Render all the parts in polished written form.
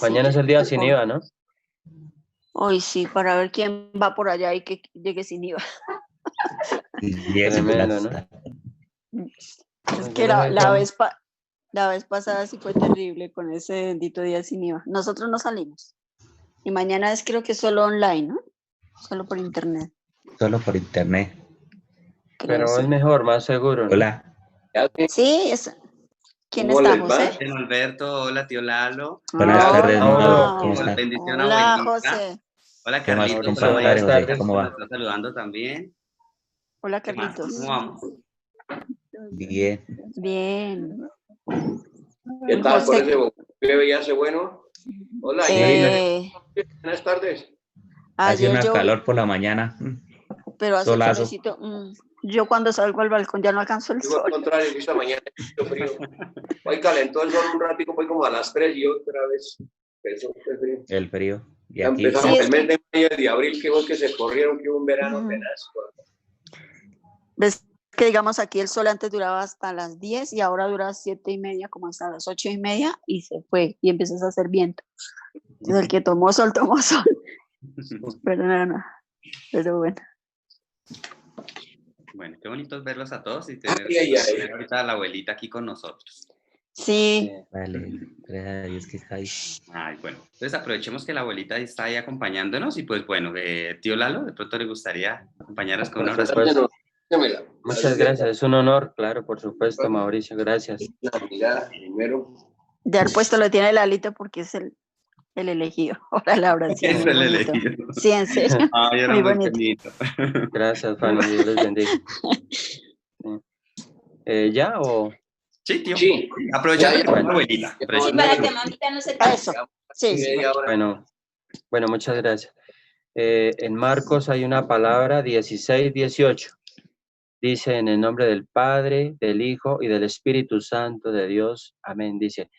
Mañana es el día sin IVA, ¿no? Hoy sí, para ver quién va por allá y que llegue sin IVA. Tremendo, ¿no? Es que la vez pasada sí fue terrible con ese bendito día sin IVA. Nosotros no salimos. Y mañana es creo que solo online, ¿no? Solo por internet. Solo por internet. Pero es mejor, más seguro, ¿no? Hola. Sí, es. ¿Quién ¿Cómo está, les va? José? Alberto, hola tío Lalo. Buenas tardes, Mauro. ¿cómo está? Bendición Hola, abuelita. José. Hola ¿Qué más, Carlitos, compadre buenas José? tardes. ¿Cómo me va? está saludando también. Hola, ¿Qué más? Carlitos. ¿Cómo vamos? Bien. Bien. ¿Qué tal por José. ese bebé ya hace bueno? Hola, buenas tardes. Hace Ayer una yo, calor por la mañana. pero hace Solazo. solecito. Yo cuando salgo al balcón ya no alcanzo el Digo al sol. contrario, esta mañana mucho frío. Hoy calentó el sol un ratico, fue como a las 3 y otra vez empezó el frío. El frío. Y Ya aquí. empezamos Sí, el mes de mayo y de abril, que fue que se corrieron, que hubo un verano tenaz. Ves que digamos aquí el sol antes duraba hasta las 10 y ahora dura 7:30, como hasta las 8:30 y se fue y empiezas a hacer viento. Entonces el que tomó sol, tomó sol. Pero no. Pero bueno. Bueno, qué bonito es verlos a todos y tener ahorita a la abuelita aquí con nosotros. Sí. Vale, gracias a Dios que está ahí. Ay, bueno, entonces aprovechemos que la abuelita está ahí acompañándonos y pues bueno, tío Lalo, de pronto le gustaría acompañarnos con una oración. Muchas gracias, es un honor, claro, por supuesto, Mauricio, gracias. Primero. De haber puesto lo tiene el alito porque es el elegido. Ahora la oración. Es muy el bonito. elegido. Sí, en serio. Ay, era muy muy bonito. bonito. Gracias, Fanny, Dios les bendiga. ¿Ya o...? Sí, tío. Sí. Aprovechando Ya, que la abuelita. Sí, para que mamita no se canse. Eso. Sí. Bueno, muchas gracias. En Marcos hay una palabra 16-18. Dice, en el nombre del Padre, del Hijo y del Espíritu Santo de Dios. Amén. Dice,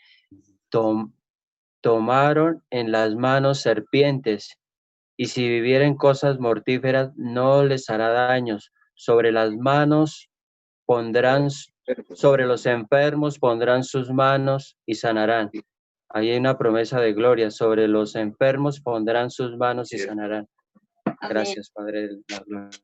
tomaron en las manos serpientes, y si vivieren cosas mortíferas, no les hará daños. Sobre las manos pondrán, sobre los enfermos pondrán sus manos y sanarán. Ahí hay una promesa de gloria. Sobre los enfermos pondrán sus manos y sanarán. Gracias, Padre de la gloria.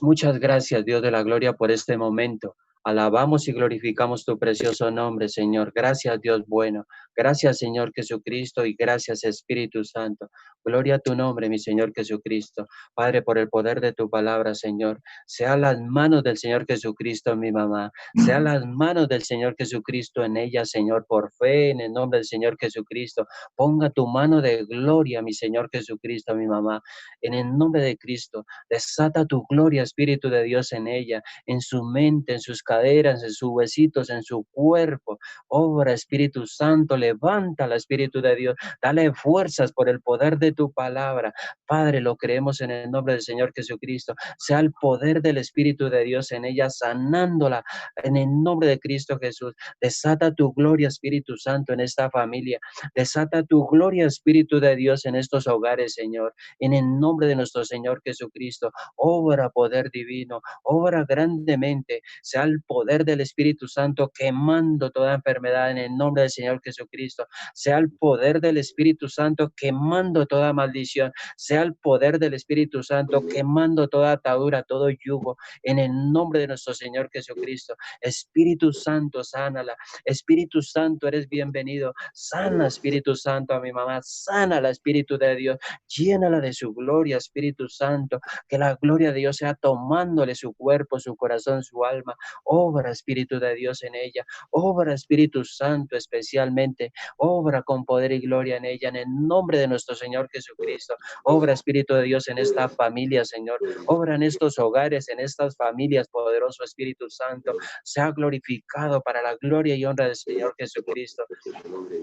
Muchas gracias, Dios de la gloria, por este momento. Alabamos y glorificamos tu precioso nombre, Señor. Gracias, Dios bueno. Gracias, Señor Jesucristo, y gracias, Espíritu Santo. Gloria a tu nombre, mi Señor Jesucristo. Padre, por el poder de tu palabra, Señor. Sea las manos del Señor Jesucristo en mi mamá. Sea las manos del Señor Jesucristo en ella, Señor, por fe, en el nombre del Señor Jesucristo. Ponga tu mano de gloria, mi Señor Jesucristo, mi mamá. En el nombre de Cristo, desata tu gloria, Espíritu de Dios, en ella, en su mente, en sus caderas, en sus huesitos, en su cuerpo. Obra, Espíritu Santo, levántala, Espíritu de Dios. Dale fuerzas por el poder de tu palabra. Padre, lo creemos en el nombre del Señor Jesucristo. Sea el poder del Espíritu de Dios en ella, sanándola en el nombre de Cristo Jesús. Desata tu gloria, Espíritu Santo, en esta familia. Desata tu gloria, Espíritu de Dios, en estos hogares, Señor. En el nombre de nuestro Señor Jesucristo. Obra poder divino, obra grandemente, sea el poder del Espíritu Santo quemando toda enfermedad en el nombre del Señor Jesucristo, sea el poder del Espíritu Santo quemando toda maldición, sea el poder del Espíritu Santo quemando toda atadura, todo yugo, en el nombre de nuestro Señor Jesucristo. Espíritu Santo, sánala. Espíritu Santo, eres bienvenido. Sana, Espíritu Santo, a mi mamá, sánala, Espíritu de Dios, llénala de su gloria, Espíritu Santo, que la gloria de Dios sea tomándole su cuerpo, su corazón, su alma. Obra, Espíritu de Dios, en ella. Obra, Espíritu Santo, especialmente. Obra con poder y gloria en ella, en el nombre de nuestro Señor Jesucristo. Obra, Espíritu de Dios, en esta familia, Señor. Obra en estos hogares, en estas familias, poderoso Espíritu Santo. Sea glorificado para la gloria y honra del Señor Jesucristo.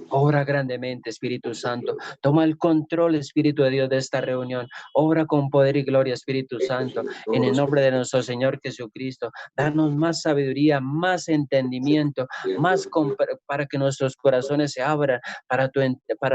Obra grandemente, Espíritu Santo. Toma el control, Espíritu de Dios, de esta reunión. Obra con poder y gloria, Espíritu Santo, en el nombre de nuestro Señor Jesucristo. Danos más sabiduría, más entendimiento, más para que nuestros corazones se abran para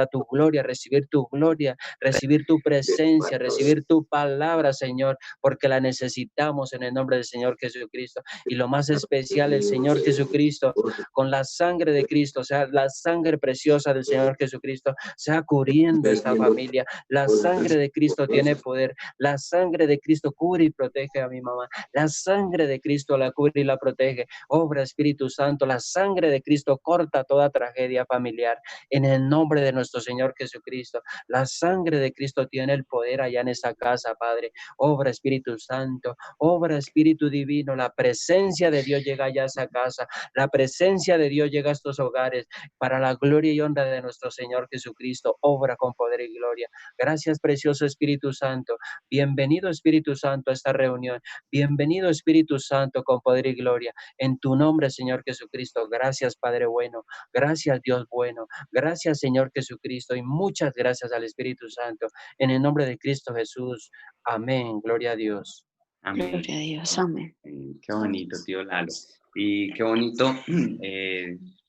tu gloria, recibir tu gloria, recibir tu presencia, recibir tu palabra, Señor, porque la necesitamos en el nombre del Señor Jesucristo. Y lo más especial, el Señor Jesucristo, con la sangre de Cristo, o sea, la sangre preciosa del Señor Jesucristo, sea cubriendo esta familia. La sangre de Cristo tiene poder. La sangre de Cristo cubre y protege a mi mamá. La sangre de Cristo la cubre y la protege. Obra Espíritu Santo, la sangre de Cristo corta toda tragedia familiar. En el nombre de nuestro Señor Jesucristo, la sangre de Cristo tiene el poder allá en esa casa, Padre. Obra Espíritu Santo, obra Espíritu Divino. La presencia de Dios llega allá a esa casa. La presencia de Dios llega a estos hogares para la gloria y honra de nuestro Señor Jesucristo. Obra con poder y gloria. Gracias, precioso Espíritu Santo. Bienvenido, Espíritu Santo, a esta reunión. Bienvenido, Espíritu Santo, con poder y gloria. En tu nombre, Señor Jesucristo. Gracias, Padre bueno. Gracias, Dios bueno. Gracias, Señor Jesucristo. Y muchas gracias al Espíritu Santo. En el nombre de Cristo Jesús. Amén. Gloria a Dios. Amén. Gloria a Dios, amén. Qué bonito, tío Lalo. Y qué bonito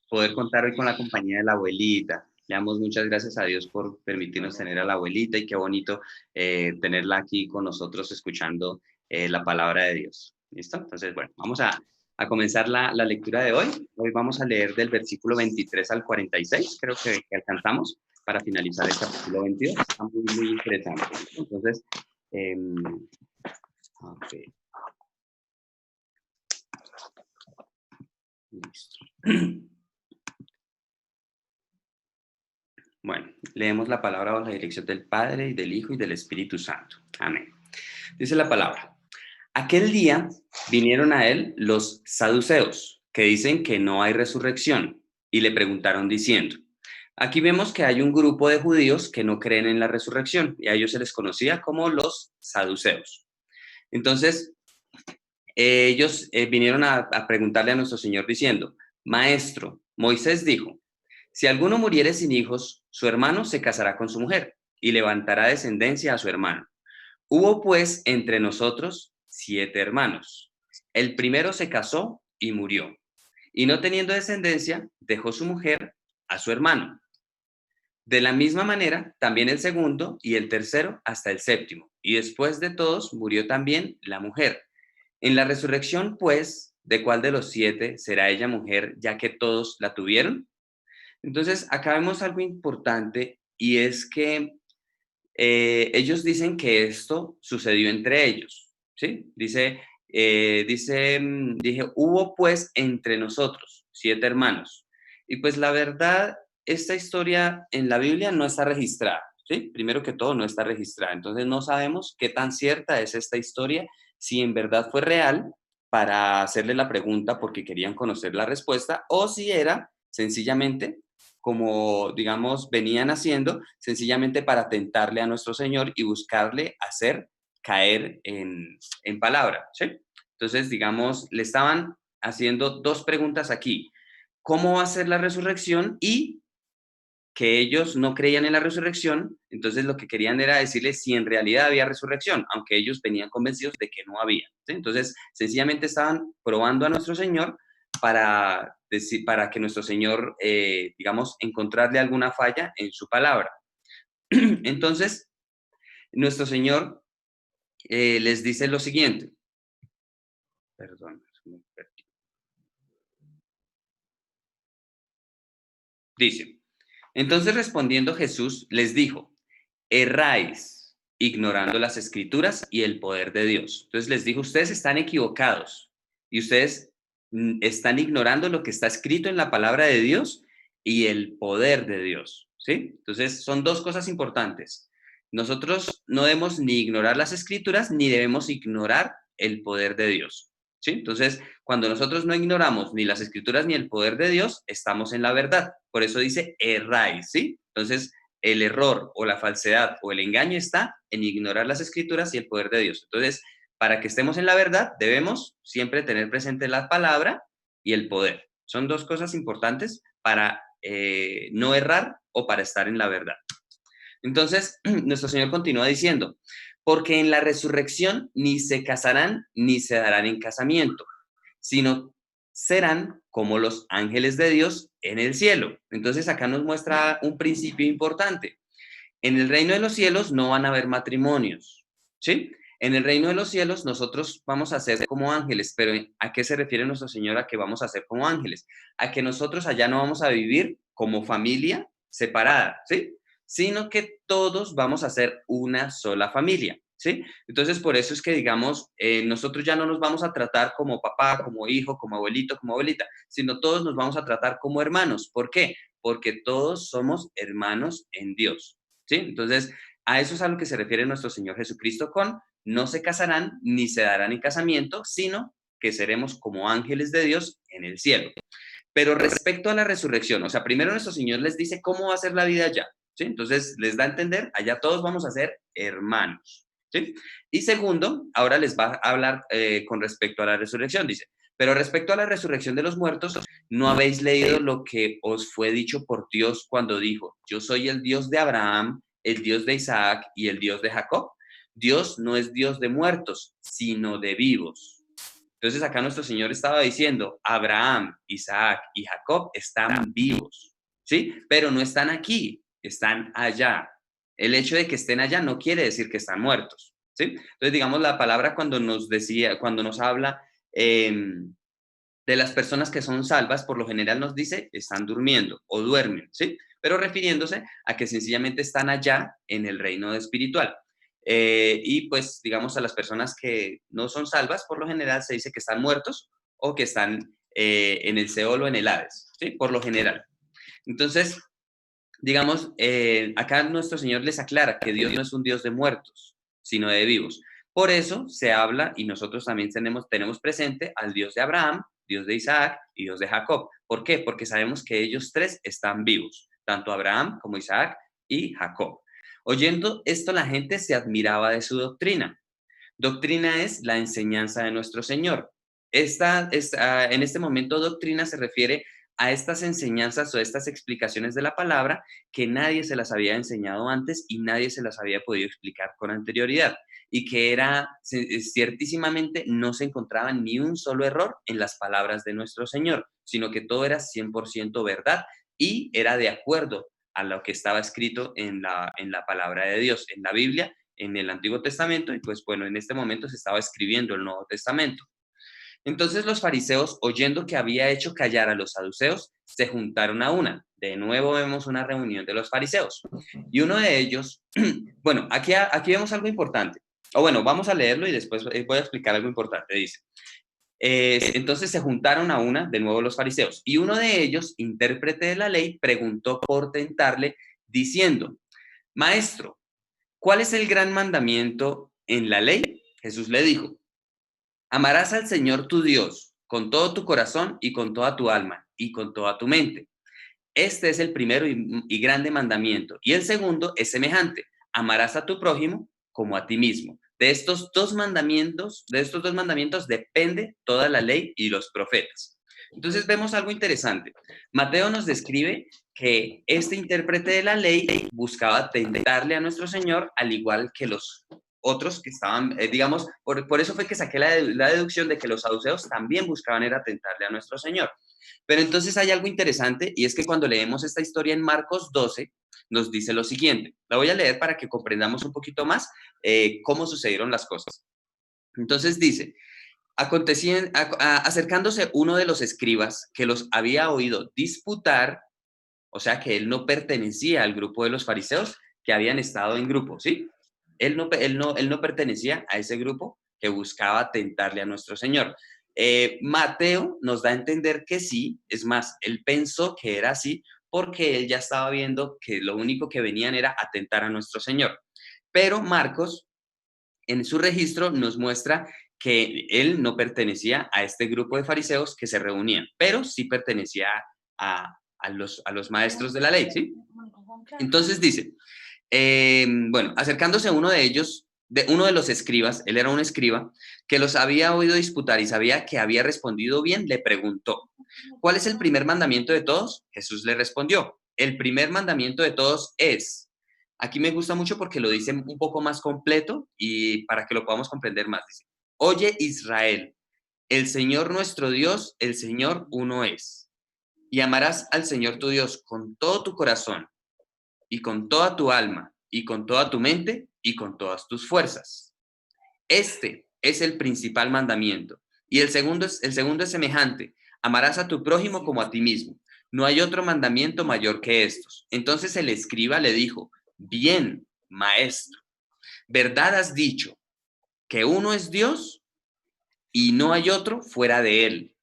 poder contar hoy con la compañía de la abuelita. Le damos muchas gracias a Dios por permitirnos tener a la abuelita y qué bonito tenerla aquí con nosotros escuchando la palabra de Dios. ¿Listo? Entonces, bueno, vamos a comenzar la lectura de hoy. Hoy vamos a leer del versículo 23 al 46, creo que alcanzamos para finalizar el capítulo 22. Está muy, muy interesante. Entonces, okay. Listo. Bueno, leemos la palabra bajo la dirección del Padre, y del Hijo, y del Espíritu Santo. Amén. Dice la palabra. Aquel día vinieron a él los saduceos, que dicen que no hay resurrección, y le preguntaron diciendo, aquí vemos que hay un grupo de judíos que no creen en la resurrección, y a ellos se les conocía como los saduceos. Entonces, ellos vinieron a preguntarle a nuestro Señor diciendo, Maestro, Moisés dijo, si alguno muriere sin hijos, su hermano se casará con su mujer y levantará descendencia a su hermano. Hubo pues entre nosotros 7 hermanos. El primero se casó y murió, y no teniendo descendencia, dejó su mujer a su hermano. De la misma manera, también el segundo y el tercero hasta el séptimo, y después de todos murió también la mujer. En la resurrección, pues, ¿de cuál de los 7 será ella mujer, ya que todos la tuvieron? Entonces, acá vemos algo importante, y es que ellos dicen que esto sucedió entre ellos, ¿sí? Dije, hubo pues entre nosotros 7 hermanos. Y pues la verdad, esta historia en la Biblia no está registrada, ¿sí? Primero que todo, no está registrada. Entonces no sabemos qué tan cierta es esta historia, si en verdad fue real para hacerle la pregunta porque querían conocer la respuesta, o si era sencillamente como, digamos, venían haciendo, sencillamente para tentarle a nuestro Señor y buscarle hacer caer en palabra, ¿sí? Entonces, digamos, le estaban haciendo 2 preguntas aquí. ¿Cómo va a ser la resurrección? Y que ellos no creían en la resurrección, entonces lo que querían era decirles si en realidad había resurrección, aunque ellos venían convencidos de que no había, ¿sí? Entonces, sencillamente estaban probando a nuestro Señor para que nuestro Señor, digamos, encontrarle alguna falla en su palabra. Entonces, nuestro Señor les dice lo siguiente. Perdón, me perdí. Dice, entonces respondiendo Jesús les dijo, erráis ignorando las Escrituras y el poder de Dios. Entonces les dijo, ustedes están equivocados y ustedes están ignorando lo que está escrito en la palabra de Dios y el poder de Dios, ¿sí? Entonces son 2 cosas importantes. Nosotros no debemos ni ignorar las Escrituras ni debemos ignorar el poder de Dios, ¿sí? Entonces, cuando nosotros no ignoramos ni las Escrituras ni el poder de Dios, estamos en la verdad. Por eso dice erráis, ¿sí? Entonces, el error o la falsedad o el engaño está en ignorar las Escrituras y el poder de Dios. Entonces, para que estemos en la verdad, debemos siempre tener presente la palabra y el poder. Son 2 cosas importantes para no errar o para estar en la verdad. Entonces, nuestro Señor continúa diciendo, porque en la resurrección ni se casarán ni se darán en casamiento, sino serán como los ángeles de Dios en el cielo. Entonces acá nos muestra un principio importante. En el reino de los cielos no van a haber matrimonios, ¿sí? En el reino de los cielos nosotros vamos a ser como ángeles, pero ¿a qué se refiere nuestro Señor a que vamos a ser como ángeles? A que nosotros allá no vamos a vivir como familia separada, ¿sí? Sino que todos vamos a ser una sola familia, ¿sí? Entonces, por eso es que, digamos, nosotros ya no nos vamos a tratar como papá, como hijo, como abuelito, como abuelita, sino todos nos vamos a tratar como hermanos. ¿Por qué? Porque todos somos hermanos en Dios, ¿sí? Entonces, a eso es a lo que se refiere nuestro Señor Jesucristo con no se casarán ni se darán en casamiento, sino que seremos como ángeles de Dios en el cielo. Pero respecto a la resurrección, o sea, primero nuestro Señor les dice cómo va a ser la vida allá, ¿sí? Entonces les da a entender, allá todos vamos a ser hermanos, ¿sí? Y segundo, ahora les va a hablar con respecto a la resurrección, dice, pero respecto a la resurrección de los muertos, ¿no habéis leído lo que os fue dicho por Dios cuando dijo, yo soy el Dios de Abraham, el Dios de Isaac y el Dios de Jacob? Dios no es Dios de muertos, sino de vivos. Entonces acá nuestro Señor estaba diciendo, Abraham, Isaac y Jacob están vivos, ¿sí? Pero no están aquí, están allá. El hecho de que estén allá no quiere decir que están muertos, ¿sí? Entonces, digamos, la palabra cuando nos habla de las personas que son salvas, por lo general nos dice, están durmiendo o duermen, ¿sí? Pero refiriéndose a que sencillamente están allá en el reino espiritual. Y pues, digamos, a las personas que no son salvas, por lo general se dice que están muertos o que están en el Seol o en el Hades, ¿sí? Por lo general. Entonces, digamos, acá nuestro Señor les aclara que Dios no es un Dios de muertos, sino de vivos. Por eso se habla, y nosotros también tenemos presente al Dios de Abraham, Dios de Isaac y Dios de Jacob. ¿Por qué? Porque sabemos que ellos tres están vivos, tanto Abraham como Isaac y Jacob. Oyendo esto, la gente se admiraba de su doctrina. Doctrina es la enseñanza de nuestro Señor. En este momento, doctrina se refiere a estas enseñanzas o estas explicaciones de la palabra que nadie se las había enseñado antes y nadie se las había podido explicar con anterioridad. Y que ciertísimamente no se encontraba ni un solo error en las palabras de nuestro Señor, sino que todo era 100% verdad y era de acuerdo a lo que estaba escrito en la palabra de Dios, en la Biblia, en el Antiguo Testamento, y pues bueno, en este momento se estaba escribiendo el Nuevo Testamento. Entonces los fariseos, oyendo que había hecho callar a los saduceos, se juntaron a una. De nuevo vemos una reunión de los fariseos. Y uno de ellos, bueno, aquí vemos algo importante. O bueno, vamos a leerlo y después voy a explicar algo importante. Dice, entonces se juntaron a una, de nuevo los fariseos, y uno de ellos, intérprete de la ley, preguntó por tentarle, diciendo, Maestro, ¿cuál es el gran mandamiento en la ley? Jesús le dijo, amarás al Señor tu Dios con todo tu corazón y con toda tu alma y con toda tu mente. Este es el primero y grande mandamiento. Y el segundo es semejante, amarás a tu prójimo como a ti mismo. De estos dos mandamientos depende toda la ley y los profetas. Entonces vemos algo interesante. Mateo nos describe que este intérprete de la ley buscaba tentarle a nuestro Señor, al igual que los otros que estaban, digamos, por eso fue que saqué la deducción de que los saduceos también buscaban era tentarle a nuestro Señor. Pero entonces hay algo interesante y es que cuando leemos esta historia en Marcos 12, nos dice lo siguiente. La voy a leer para que comprendamos un poquito más cómo sucedieron las cosas. Entonces dice, acercándose uno de los escribas que los había oído disputar, o sea que él no pertenecía al grupo de los fariseos que habían estado en grupo, ¿sí? Él no pertenecía a ese grupo que buscaba tentarle a nuestro Señor. Mateo nos da a entender que sí, es más, él pensó que era así porque él ya estaba viendo que lo único que venían era atentar a nuestro Señor. Pero Marcos, en su registro, nos muestra que él no pertenecía a este grupo de fariseos que se reunían, pero sí pertenecía a los maestros de la ley, ¿sí? Entonces dice, bueno, acercándose a uno de ellos, uno de los escribas, él era un escriba, que los había oído disputar y sabía que había respondido bien, le preguntó, ¿cuál es el primer mandamiento de todos? Jesús le respondió, el primer mandamiento de todos es, aquí me gusta mucho porque lo dice un poco más completo y para que lo podamos comprender más, dice, oye Israel, el Señor nuestro Dios, el Señor uno es. Y amarás al Señor tu Dios con todo tu corazón y con toda tu alma y con toda tu mente y con todas tus fuerzas. Este es el principal mandamiento. Y el segundo es semejante. Amarás a tu prójimo como a ti mismo. No hay otro mandamiento mayor que estos. Entonces el escriba le dijo, bien, maestro, verdad has dicho, que uno es Dios y no hay otro fuera de él.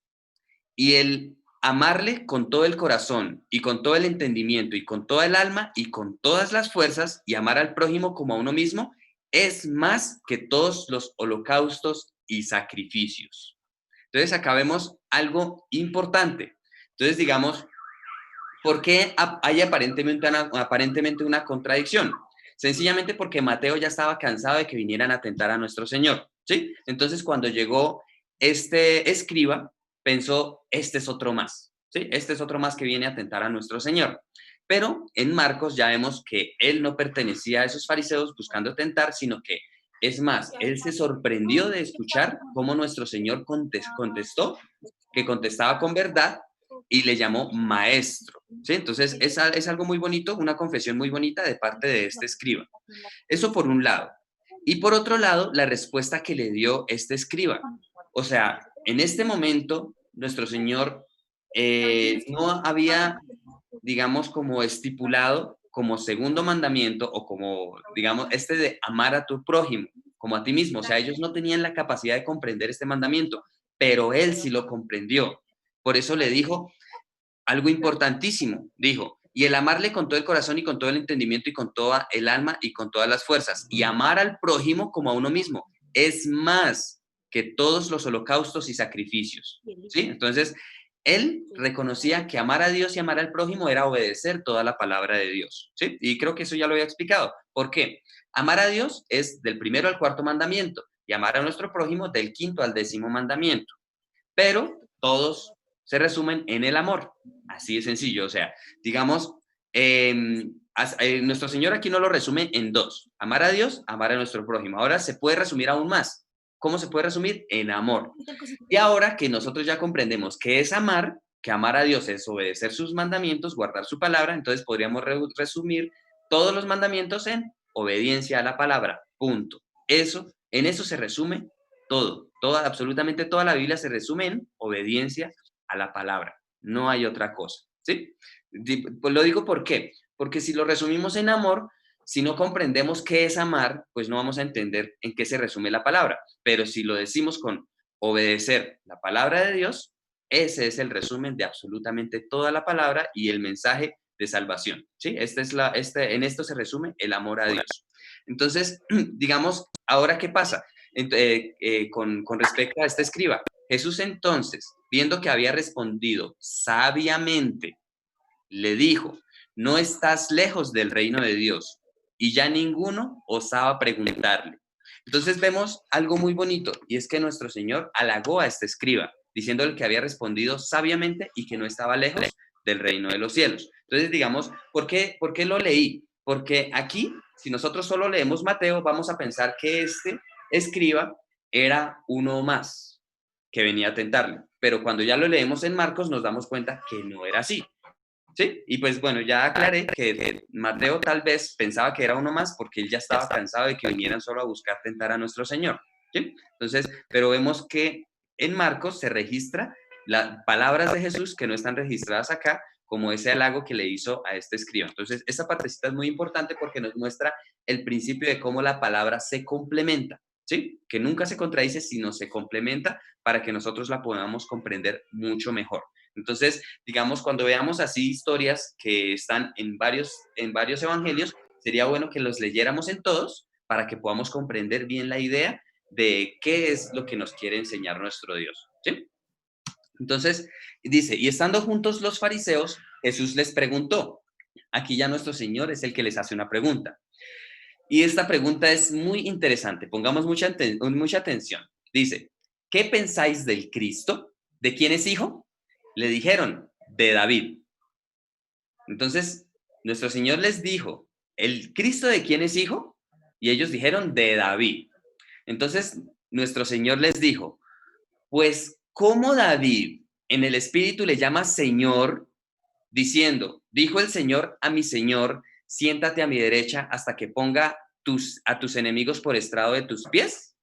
Y el amarle con todo el corazón y con todo el entendimiento y con toda el alma y con todas las fuerzas y amar al prójimo como a uno mismo es más que todos los holocaustos y sacrificios. Entonces acá vemos algo importante. Entonces digamos, ¿por qué hay aparentemente una contradicción? Sencillamente porque Mateo ya estaba cansado de que vinieran a atentar a nuestro Señor, ¿sí? Entonces cuando llegó este escriba, pensó, este es otro más, ¿sí? Este es otro más que viene a atentar a nuestro Señor. Pero en Marcos ya vemos que él no pertenecía a esos fariseos buscando tentar, sino que, es más, él se sorprendió de escuchar cómo nuestro Señor contestó, que contestaba con verdad y le llamó maestro, ¿sí? Entonces es algo muy bonito, una confesión muy bonita de parte de este escriba. Eso por un lado. Y por otro lado, la respuesta que le dio este escriba. O sea, en este momento, nuestro Señor no había, digamos, como estipulado como segundo mandamiento o como, digamos, este de amar a tu prójimo como a ti mismo. O sea, ellos no tenían la capacidad de comprender este mandamiento, pero él sí lo comprendió. Por eso le dijo algo importantísimo. Dijo, y el amarle con todo el corazón y con todo el entendimiento y con toda el alma y con todas las fuerzas. Y amar al prójimo como a uno mismo es más que todos los holocaustos y sacrificios. ¿Sí? Entonces, él reconocía que amar a Dios y amar al prójimo era obedecer toda la palabra de Dios. ¿Sí? Y creo que eso ya lo había explicado. ¿Por qué? Amar a Dios es del 1 al 4 mandamiento y amar a nuestro prójimo del 5 al 10 mandamiento. Pero todos se resumen en el amor. Así de sencillo. O sea, digamos, nuestro Señor aquí no lo resume en dos. Amar a Dios, amar a nuestro prójimo. Ahora se puede resumir aún más. ¿Cómo se puede resumir? En amor. Y ahora que nosotros ya comprendemos qué es amar, que amar a Dios es obedecer sus mandamientos, guardar su palabra, entonces podríamos resumir todos los mandamientos en obediencia a la palabra. Punto. En eso se resume todo. Absolutamente toda la Biblia se resume en obediencia a la palabra. No hay otra cosa. ¿Sí? Pues lo digo ¿por qué? Porque si lo resumimos en amor, si no comprendemos qué es amar, pues no vamos a entender en qué se resume la palabra. Pero si lo decimos con obedecer la palabra de Dios, ese es el resumen de absolutamente toda la palabra y el mensaje de salvación. ¿Sí? En esto se resume el amor a Dios. Entonces, digamos, ¿ahora qué pasa? Con respecto a este escriba. Jesús entonces, viendo que había respondido sabiamente, le dijo, no estás lejos del reino de Dios. Y ya ninguno osaba preguntarle. Entonces vemos algo muy bonito, y es que nuestro Señor halagó a este escriba, diciéndole que había respondido sabiamente y que no estaba lejos del reino de los cielos. Entonces, digamos, ¿por qué lo leí? Porque aquí, si nosotros solo leemos Mateo, vamos a pensar que este escriba era uno más que venía a tentarle. Pero cuando ya lo leemos en Marcos, nos damos cuenta que no era así. ¿Sí? Y pues bueno, ya aclaré que Mateo tal vez pensaba que era uno más porque él ya estaba cansado de que vinieran solo a buscar tentar a nuestro Señor. ¿Sí? Entonces, pero vemos que en Marcos se registra las palabras de Jesús que no están registradas acá, como ese halago que le hizo a este escriba. Entonces, esta partecita es muy importante porque nos muestra el principio de cómo la palabra se complementa, ¿sí? Que nunca se contradice, sino se complementa para que nosotros la podamos comprender mucho mejor. Entonces, digamos, cuando veamos así historias que están en varios evangelios, sería bueno que los leyéramos en todos para que podamos comprender bien la idea de qué es lo que nos quiere enseñar nuestro Dios. ¿Sí? Entonces, dice, y estando juntos los fariseos, Jesús les preguntó. Aquí ya nuestro Señor es el que les hace una pregunta. Y esta pregunta es muy interesante. Pongamos mucha atención. Dice, ¿qué pensáis del Cristo? ¿De quién es hijo? Le dijeron, de David. Entonces, nuestro Señor les dijo, ¿el Cristo de quién es hijo? Y ellos dijeron, de David. Entonces, nuestro Señor les dijo, pues, cómo David en el Espíritu le llama Señor, diciendo, dijo el Señor a mi Señor, siéntate a mi derecha hasta que ponga a tus enemigos por estrado de tus pies.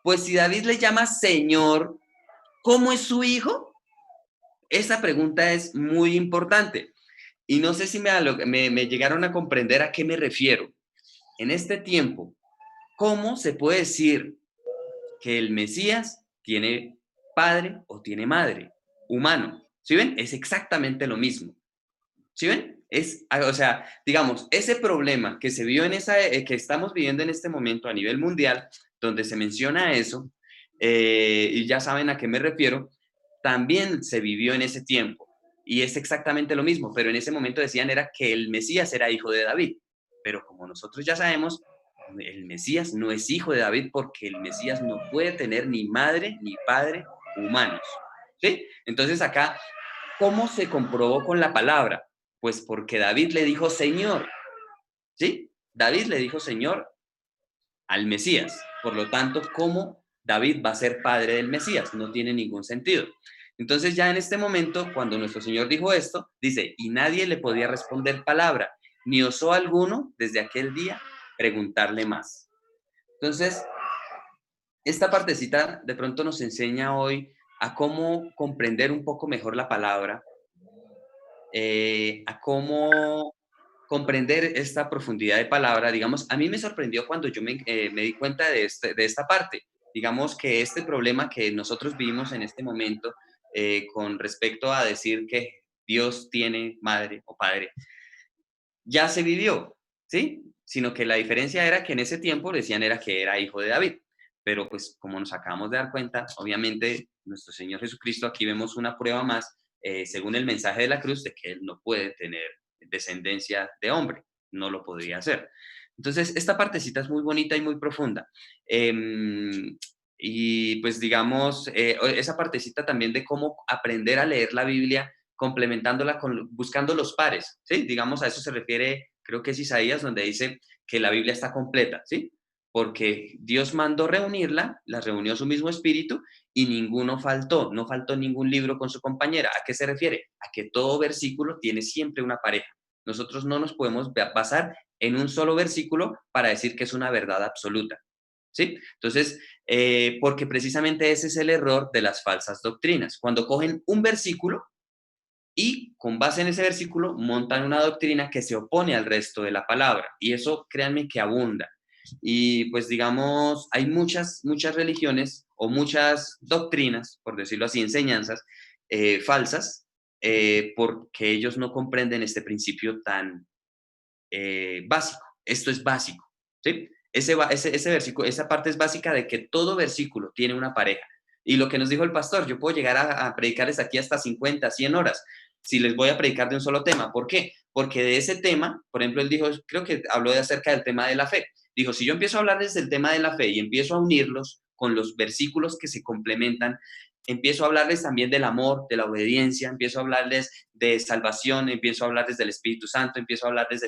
Pues si David le llama Señor, ¿cómo es su hijo? Esa pregunta es muy importante. Y no sé si me llegaron a comprender a qué me refiero. En este tiempo, ¿cómo se puede decir que el Mesías tiene padre o tiene madre? Humano. ¿Sí ven? Es exactamente lo mismo. ¿Sí ven? O sea, digamos, ese problema que se vio que estamos viviendo en este momento a nivel mundial, donde se menciona eso, y ya saben a qué me refiero, también se vivió en ese tiempo. Y es exactamente lo mismo, pero en ese momento decían era que el Mesías era hijo de David. Pero como nosotros ya sabemos, el Mesías no es hijo de David porque el Mesías no puede tener ni madre ni padre humanos. ¿Sí? Entonces acá, ¿cómo se comprobó con la palabra? Pues porque David le dijo Señor. ¿Sí? David le dijo Señor al Mesías. Por lo tanto, ¿cómo David va a ser padre del Mesías? No tiene ningún sentido. Entonces ya en este momento, cuando nuestro Señor dijo esto, dice, y nadie le podía responder palabra, ni osó alguno desde aquel día preguntarle más. Entonces, esta partecita de pronto nos enseña hoy a cómo comprender un poco mejor la palabra, a cómo comprender esta profundidad de palabra. Digamos, a mí me sorprendió cuando yo me di cuenta de esta parte. Digamos que este problema que nosotros vivimos en este momento con respecto a decir que Dios tiene madre o padre, ya se vivió, ¿sí? Sino que la diferencia era que en ese tiempo decían era que era hijo de David. Pero pues como nos acabamos de dar cuenta, obviamente nuestro Señor Jesucristo, aquí vemos una prueba más, según el mensaje de la cruz, de que Él no puede tener descendencia de hombre, no lo podría hacer. Entonces, esta partecita es muy bonita y muy profunda. Y pues digamos, esa partecita también de cómo aprender a leer la Biblia complementándola buscando los pares, ¿sí? Digamos, a eso se refiere, creo que es Isaías, donde dice que la Biblia está completa, ¿sí? Porque Dios mandó reunirla, la reunió su mismo espíritu y ninguno faltó, no faltó ningún libro con su compañera. ¿A qué se refiere? A que todo versículo tiene siempre una pareja. Nosotros no nos podemos basar en un solo versículo para decir que es una verdad absoluta, ¿sí? Entonces, porque precisamente ese es el error de las falsas doctrinas. Cuando cogen un versículo y con base en ese versículo montan una doctrina que se opone al resto de la palabra. Y eso, créanme, que abunda. Y pues digamos, hay muchas religiones o muchas doctrinas, por decirlo así, enseñanzas falsas, porque ellos no comprenden este principio tan básico. Esto es básico, ¿sí? Ese versículo, esa parte es básica de que todo versículo tiene una pareja. Y lo que nos dijo el pastor, yo puedo llegar a predicarles aquí hasta 50, 100 horas, si les voy a predicar de un solo tema. ¿Por qué? Porque de ese tema, por ejemplo, él dijo, creo que habló acerca del tema de la fe. Dijo, si yo empiezo a hablarles del tema de la fe y empiezo a unirlos con los versículos que se complementan, empiezo a hablarles también del amor, de la obediencia, empiezo a hablarles de salvación, empiezo a hablarles del Espíritu Santo, empiezo a hablarles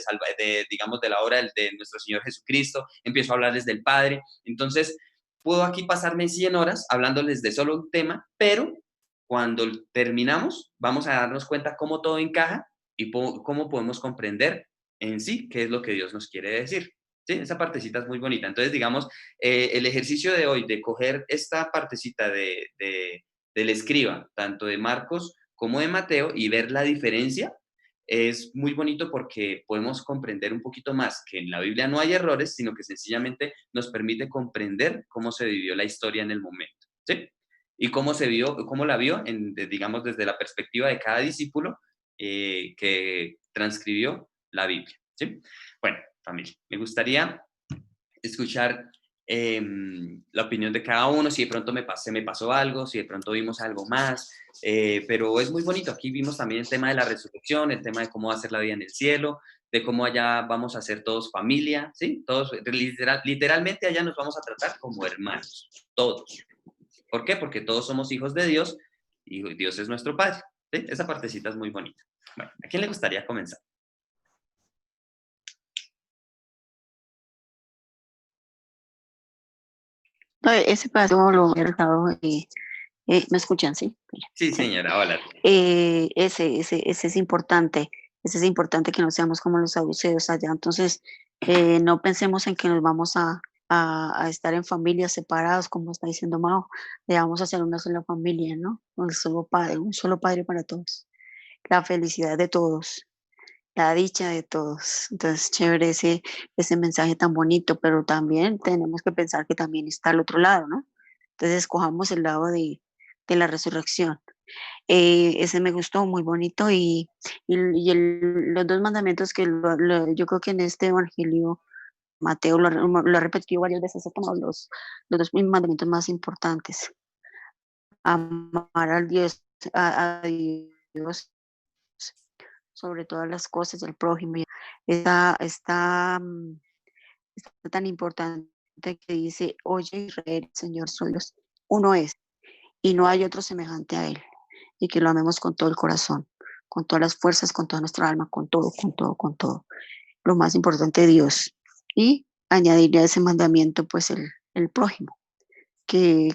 digamos, de la obra de nuestro Señor Jesucristo, empiezo a hablarles del Padre. Entonces, puedo aquí pasarme 100 horas hablándoles de solo un tema, pero cuando terminamos, vamos a darnos cuenta cómo todo encaja y cómo podemos comprender en sí qué es lo que Dios nos quiere decir. Sí, esa partecita es muy bonita. Entonces, digamos, el ejercicio de hoy de coger esta partecita del escriba, tanto de Marcos como de Mateo, y ver la diferencia, es muy bonito porque podemos comprender un poquito más que en la Biblia no hay errores, sino que sencillamente nos permite comprender cómo se vivió la historia en el momento, ¿sí? Y cómo se vio, cómo la vio, digamos, desde la perspectiva de cada discípulo que transcribió la Biblia, ¿sí? Bueno, familia, me gustaría escuchar la opinión de cada uno, si de pronto se me pasó algo, si de pronto vimos algo más, pero es muy bonito. Aquí vimos también el tema de la resurrección, el tema de cómo va a ser la vida en el cielo, de cómo allá vamos a ser todos familia, ¿sí? Todos, literalmente allá nos vamos a tratar como hermanos, todos. ¿Por qué? Porque todos somos hijos de Dios y Dios es nuestro Padre, ¿sí? Esa partecita es muy bonita. Bueno, ¿a quién le gustaría comenzar? No, ese paso lo he dejado ¿Me escuchan? Sí. Sí, Sí. señora, hola. Ese es importante. Ese es importante que no seamos como los saduceos allá. Entonces, no pensemos en que nos vamos a estar en familias separados, como está diciendo Mao. Vamos a ser una sola familia, ¿no? Un solo padre para todos. La felicidad de todos, la dicha de todos. Entonces, chévere ese mensaje tan bonito, pero también tenemos que pensar que también está al otro lado, ¿no? Entonces, escojamos el lado de la resurrección. Ese me gustó, muy bonito, los dos mandamientos que yo creo que en este evangelio Mateo lo ha repetido varias veces, son como los dos mandamientos más importantes. Amar al Dios, a Dios sobre todas las cosas, del prójimo. Está tan importante que dice, oye Israel, Señor soy Dios, uno es, y no hay otro semejante a él, y que lo amemos con todo el corazón, con todas las fuerzas, con toda nuestra alma, con todo, con todo, con todo. Lo más importante, Dios. Y añadiría a ese mandamiento, pues, el prójimo, que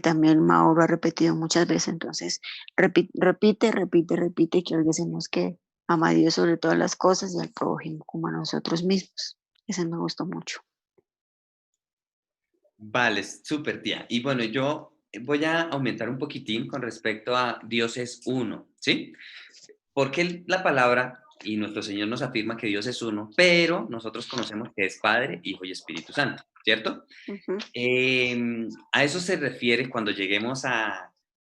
también Mauro ha repetido muchas veces. Entonces, repite, que hoy decimos que ama a Dios sobre todas las cosas y al prójimo como a nosotros mismos. Ese me gustó mucho. Vale, súper, tía. Y bueno, yo voy a aumentar un poquitín con respecto a Dios es uno, ¿sí? Porque la palabra y nuestro Señor nos afirma que Dios es uno, pero nosotros conocemos que es Padre, Hijo y Espíritu Santo, ¿cierto? Ujú. A eso se refiere cuando lleguemos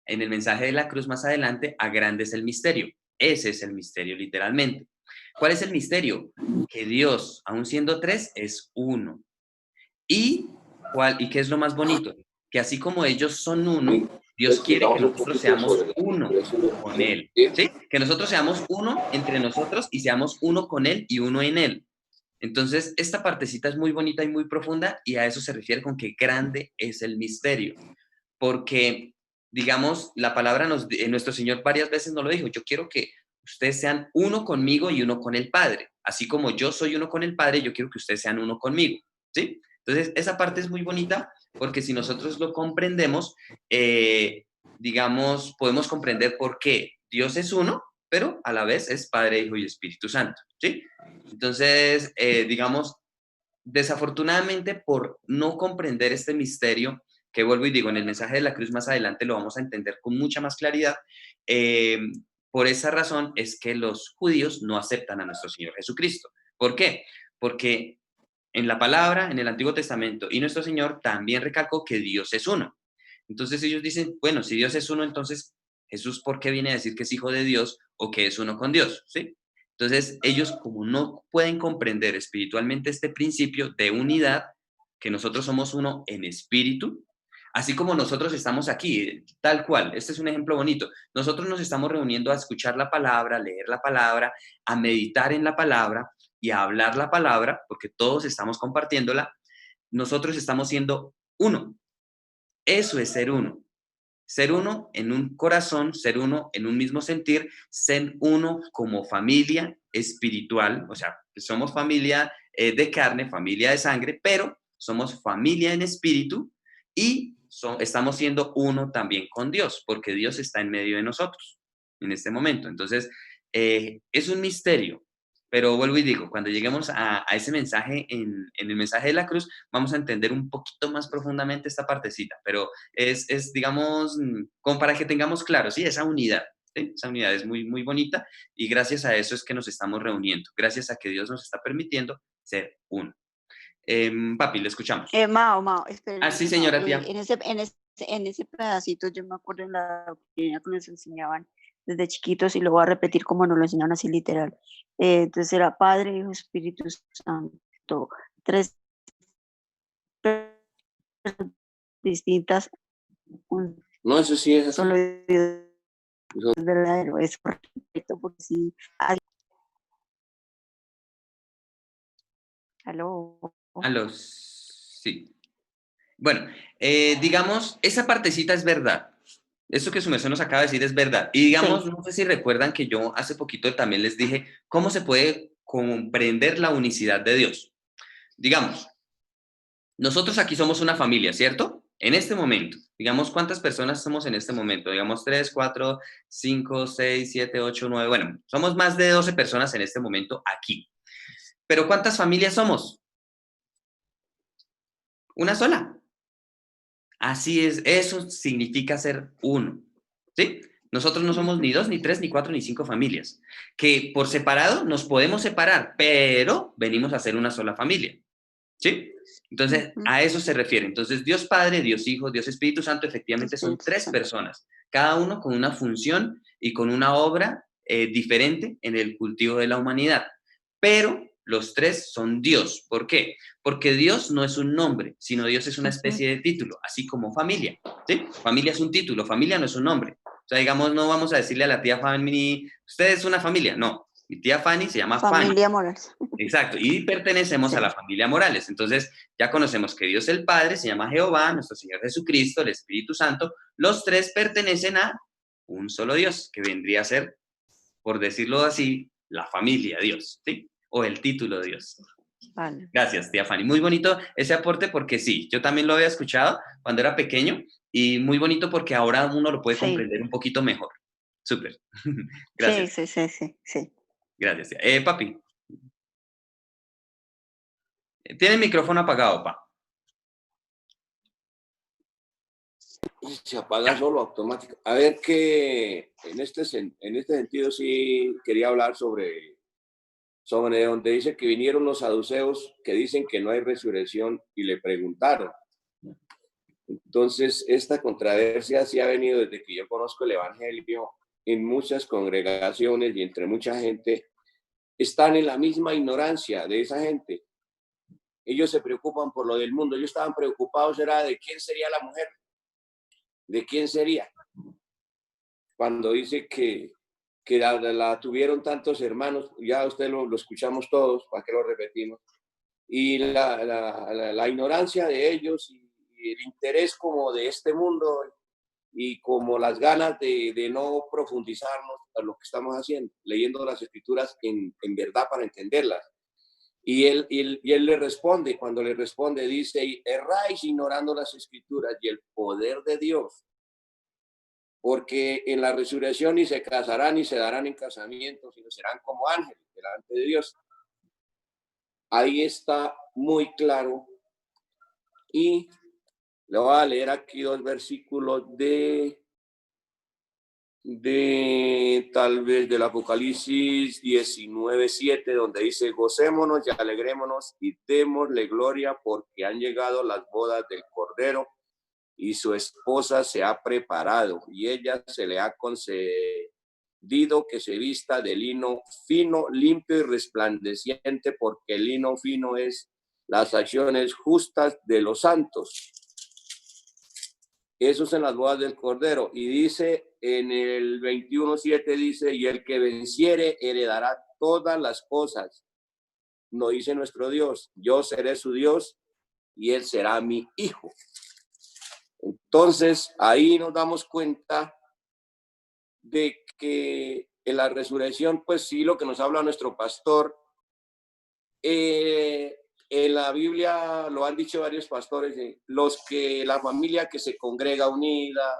en el mensaje de la cruz más adelante, a grande es el misterio. Ese es el misterio literalmente. ¿Cuál es el misterio? Que Dios, aun siendo tres, es uno. ¿Y qué es lo más bonito? Que así como ellos son uno, Dios quiere que nosotros seamos uno con Él, ¿sí? Que nosotros seamos uno entre nosotros y seamos uno con Él y uno en Él. Entonces, esta partecita es muy bonita y muy profunda y a eso se refiere con que grande es el misterio. Porque, digamos, la palabra nuestro Señor varias veces nos lo dijo, yo quiero que ustedes sean uno conmigo y uno con el Padre. Así como yo soy uno con el Padre, yo quiero que ustedes sean uno conmigo, ¿sí? Entonces, esa parte es muy bonita porque si nosotros lo comprendemos, digamos, podemos comprender por qué Dios es uno, pero a la vez es Padre, Hijo y Espíritu Santo, ¿sí? Entonces, digamos, desafortunadamente por no comprender este misterio, que vuelvo y digo, en el mensaje de la cruz más adelante lo vamos a entender con mucha más claridad, eh, por esa razón es que los judíos no aceptan a nuestro Señor Jesucristo. ¿Por qué? Porque en la palabra, en el Antiguo Testamento y nuestro Señor también recalcó que Dios es uno. Entonces ellos dicen, bueno, si Dios es uno, entonces Jesús, ¿por qué viene a decir que es hijo de Dios o que es uno con Dios? ¿Sí? Entonces ellos como no pueden comprender espiritualmente este principio de unidad, que nosotros somos uno en espíritu, así como nosotros estamos aquí, tal cual, este es un ejemplo bonito, nosotros nos estamos reuniendo a escuchar la palabra, a leer la palabra, a meditar en la palabra y a hablar la palabra, porque todos estamos compartiéndola, nosotros estamos siendo uno. Eso es ser uno. Ser uno en un corazón, ser uno en un mismo sentir, ser uno como familia espiritual, o sea, somos familia de carne, familia de sangre, pero somos familia en espíritu y estamos siendo uno también con Dios, porque Dios está en medio de nosotros en este momento. Entonces, es un misterio, pero vuelvo y digo, cuando lleguemos a ese mensaje en el mensaje de la cruz, vamos a entender un poquito más profundamente esta partecita, pero digamos, como para que tengamos claro, sí, esa unidad. ¿Sí? Esa unidad es muy, muy bonita y gracias a eso es que nos estamos reuniendo, gracias a que Dios nos está permitiendo ser uno. Papi, le escuchamos. Mao, Ah, sí, espérenme, Mao. señora tía. En ese pedacito yo me acuerdo en la doctrina que nos enseñaban desde chiquitos y lo voy a repetir como nos lo enseñaron así literal. Entonces era Padre, Hijo, Espíritu Santo, tres personas distintas, un No, eso sí es así. solo Dios es verdadero, es correcto, porque sí. Aló. Sí. Bueno, digamos, esa partecita es verdad. Eso que su merced nos acaba de decir es verdad. Y digamos, Sí. no sé si recuerdan que yo hace poquito también les dije cómo se puede comprender la unicidad de Dios. Digamos, nosotros aquí somos una familia, ¿cierto? En este momento, digamos, ¿cuántas personas somos en este momento? Digamos, 3, 4, 5, 6, 7, 8, 9. Bueno, somos más de 12 personas en este momento aquí. Pero ¿cuántas familias somos? Una sola. Así es, eso significa ser uno, ¿sí? Nosotros no somos ni 2, ni 3, ni 4, ni 5 familias, que por separado nos podemos separar, pero venimos a ser una sola familia, ¿sí? Entonces, a eso se refiere. Entonces, Dios Padre, Dios Hijo, Dios Espíritu Santo, efectivamente son 3 personas, cada uno con una función y con una obra diferente en el cultivo de la humanidad, pero los 3 son Dios. ¿Por qué? Porque Dios no es un nombre, sino Dios es una especie de título, así como familia, ¿sí? Familia es un título, familia no es un nombre. O sea, digamos, no vamos a decirle a la tía Fanny, usted es una familia, no. Mi tía Fanny se llama Fanny. Familia Morales. Exacto, y pertenecemos a la familia Morales. Entonces, ya conocemos que Dios el Padre se llama Jehová, nuestro Señor Jesucristo, el Espíritu Santo. Los 3 pertenecen a un solo Dios, que vendría a ser, por decirlo así, la familia Dios, ¿sí? O el título Dios. Vale. Gracias, tía Fanny. Muy bonito ese aporte porque sí, yo también lo había escuchado cuando era pequeño y muy bonito porque ahora uno lo puede comprender un poquito mejor. Súper. Gracias. Sí. Gracias, tía. Papi. Tiene el micrófono apagado, pa. Se apaga solo automático. A ver que en este sentido sí quería hablar sobre donde dice que vinieron los saduceos que dicen que no hay resurrección y le preguntaron. Entonces, esta controversia sí ha venido desde que yo conozco el Evangelio en muchas congregaciones y entre mucha gente. Están en la misma ignorancia de esa gente. Ellos se preocupan por lo del mundo. Ellos estaban preocupados, era de quién sería la mujer. ¿De quién sería? Cuando dice que la tuvieron tantos hermanos, ya usted lo escuchamos todos, ¿para qué lo repetimos? Y la ignorancia de ellos y el interés como de este mundo y como las ganas de no profundizarnos a lo que estamos haciendo, leyendo las escrituras en verdad para entenderlas. Y él le responde, cuando le responde dice, erráis ignorando las escrituras y el poder de Dios, porque en la resurrección ni se casarán ni se darán en casamiento, sino serán como ángeles delante de Dios. Ahí está muy claro. Y le voy a leer aquí 2 versículos de tal vez del Apocalipsis 19:7, donde dice, gocémonos y alegrémonos y démosle gloria porque han llegado las bodas del Cordero y su esposa se ha preparado y ella se le ha concedido que se vista de lino fino, limpio y resplandeciente, porque el lino fino es las acciones justas de los santos. Eso es en las bodas del Cordero. Y dice en el 21:7 dice, y el que venciere heredará todas las cosas. No dice nuestro Dios, yo seré su Dios y él será mi hijo. Entonces, ahí nos damos cuenta de que en la resurrección, pues sí, lo que nos habla nuestro pastor, en la Biblia lo han dicho varios pastores, la familia que se congrega unida,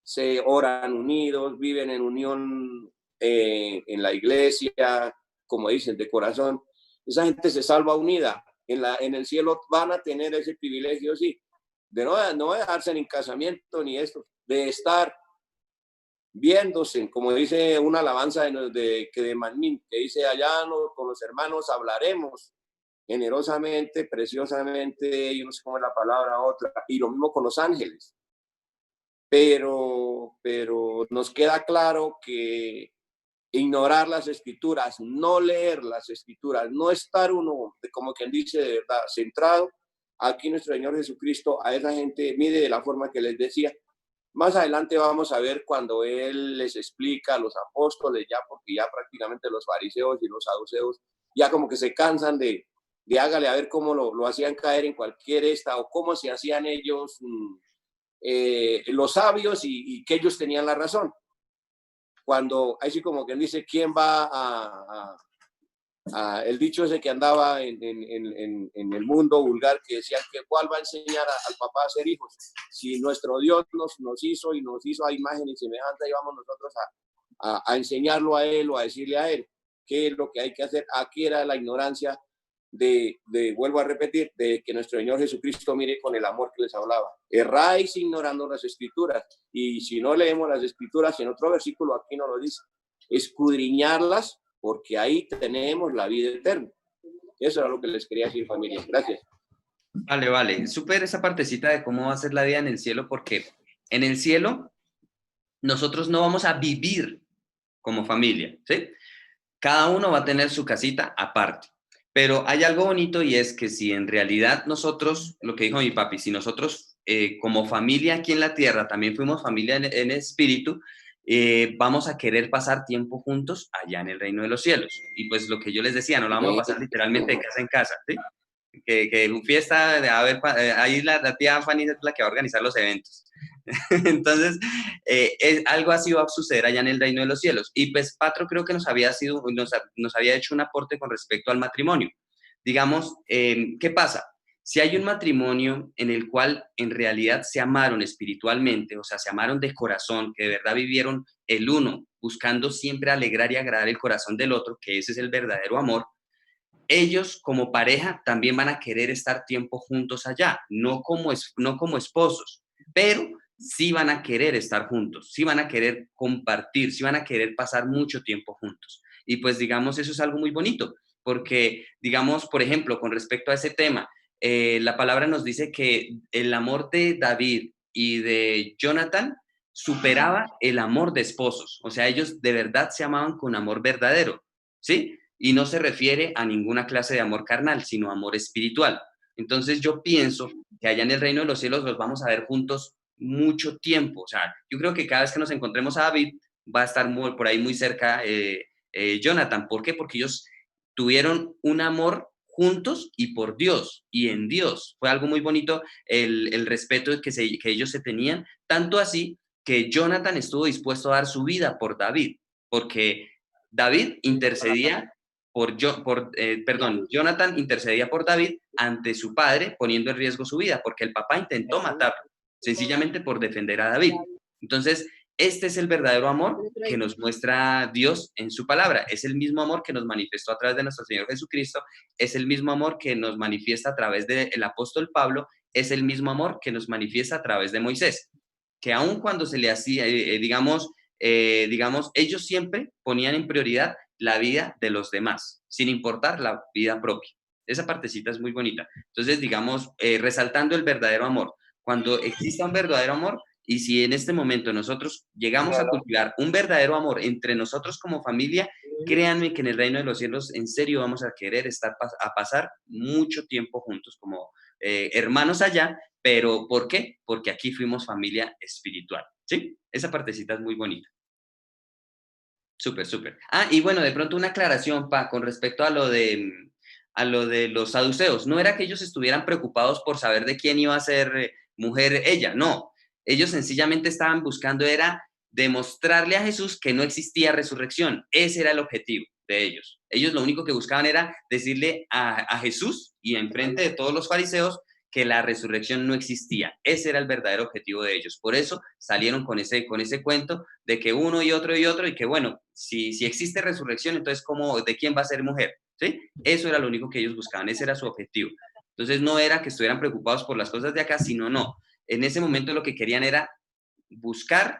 se oran unidos, viven en unión en la iglesia, como dicen, de corazón, esa gente se salva unida. En el cielo van a tener ese privilegio, sí, de no dejarse en casamiento ni esto, de estar viéndose, como dice una alabanza de Manmín, que dice, allá con los hermanos hablaremos generosamente, preciosamente, yo no sé cómo es la palabra otra, y lo mismo con los ángeles. Pero nos queda claro que ignorar las escrituras, no leer las escrituras, no estar uno, como quien dice, de verdad, centrado, aquí nuestro Señor Jesucristo a esa gente mide de la forma que les decía. Más adelante vamos a ver cuando Él les explica a los apóstoles, ya porque ya prácticamente los fariseos y los saduceos ya como que se cansan de hágale a ver cómo lo hacían caer en cualquier o cómo se hacían ellos los sabios y que ellos tenían la razón. Cuando así como quien dice, ¿quién va el dicho ese que andaba en el mundo vulgar, que decía que cuál va a enseñar al papá a ser hijos, si nuestro Dios nos hizo y nos hizo a imagen y semejanza, y vamos nosotros a enseñarlo a él o a decirle a él qué es lo que hay que hacer. Aquí era la ignorancia vuelvo a repetir, de que nuestro Señor Jesucristo mire con el amor que les hablaba. Erráis ignorando las escrituras, y si no leemos las escrituras, en otro versículo aquí nos lo dice, escudriñarlas, porque ahí tenemos la vida eterna. Eso era lo que les quería decir, familia. Gracias. Vale, vale. Súper esa partecita de cómo va a ser la vida en el cielo, porque en el cielo nosotros no vamos a vivir como familia, ¿sí? Cada uno va a tener su casita aparte. Pero hay algo bonito, y es que si en realidad nosotros, lo que dijo mi papi, si nosotros como familia aquí en la tierra también fuimos familia en espíritu, vamos a querer pasar tiempo juntos allá en el reino de los cielos. Y pues lo que yo les decía, no lo vamos a pasar literalmente de casa en casa, ¿sí? Que fiesta, ahí la tía Fanny es la que va a organizar los eventos. Entonces, algo así va a suceder allá en el reino de los cielos. Y pues Patro creo que nos había hecho un aporte con respecto al matrimonio. Digamos, ¿qué pasa? Si hay un matrimonio en el cual en realidad se amaron espiritualmente, o sea, se amaron de corazón, que de verdad vivieron el uno, buscando siempre alegrar y agradar el corazón del otro, que ese es el verdadero amor, ellos como pareja también van a querer estar tiempo juntos allá, no como esposos, pero sí van a querer estar juntos, sí van a querer compartir, sí van a querer pasar mucho tiempo juntos. Y pues digamos, eso es algo muy bonito, porque digamos, por ejemplo, con respecto a ese tema, la palabra nos dice que el amor de David y de Jonathan superaba el amor de esposos, o sea, ellos de verdad se amaban con amor verdadero, ¿sí? Y no se refiere a ninguna clase de amor carnal, sino amor espiritual. Entonces yo pienso que allá en el reino de los cielos los vamos a ver juntos mucho tiempo. O sea, yo creo que cada vez que nos encontremos a David, va a estar por ahí muy cerca Jonathan. ¿Por qué? Porque ellos tuvieron un amor juntos y por Dios y en Dios. Fue algo muy bonito el respeto que ellos se tenían, tanto así que Jonathan estuvo dispuesto a dar su vida por David, porque David intercedía Jonathan intercedía por David ante su padre, poniendo en riesgo su vida, porque el papá intentó matarlo, sencillamente por defender a David. Entonces, este es el verdadero amor que nos muestra Dios en su palabra. Es el mismo amor que nos manifestó a través de nuestro Señor Jesucristo, es el mismo amor que nos manifiesta a través del apóstol Pablo, es el mismo amor que nos manifiesta a través de Moisés, que aun cuando se le hacía, digamos, ellos siempre ponían en prioridad la vida de los demás, sin importar la vida propia. Esa partecita es muy bonita. Entonces, digamos, resaltando el verdadero amor. Cuando exista un verdadero amor, y si en este momento nosotros llegamos a cultivar un verdadero amor entre nosotros como familia, créanme que en el reino de los cielos, en serio, vamos a querer pasar mucho tiempo juntos como hermanos allá. Pero ¿por qué? Porque aquí fuimos familia espiritual, ¿sí? Esa partecita es muy bonita. Súper, súper. Ah, y bueno, de pronto una aclaración, con respecto a lo de los saduceos. No era que ellos estuvieran preocupados por saber de quién iba a ser mujer ella, no. Ellos sencillamente estaban buscando era demostrarle a Jesús que no existía resurrección. Ese era el objetivo de ellos. Ellos lo único que buscaban era decirle a Jesús y enfrente de todos los fariseos que la resurrección no existía. Ese era el verdadero objetivo de ellos. Por eso salieron con ese cuento de que uno y otro, y que bueno, si existe resurrección, entonces ¿de quién va a ser mujer? ¿Sí? Eso era lo único que ellos buscaban, ese era su objetivo. Entonces no era que estuvieran preocupados por las cosas de acá, sino no. En ese momento lo que querían era buscar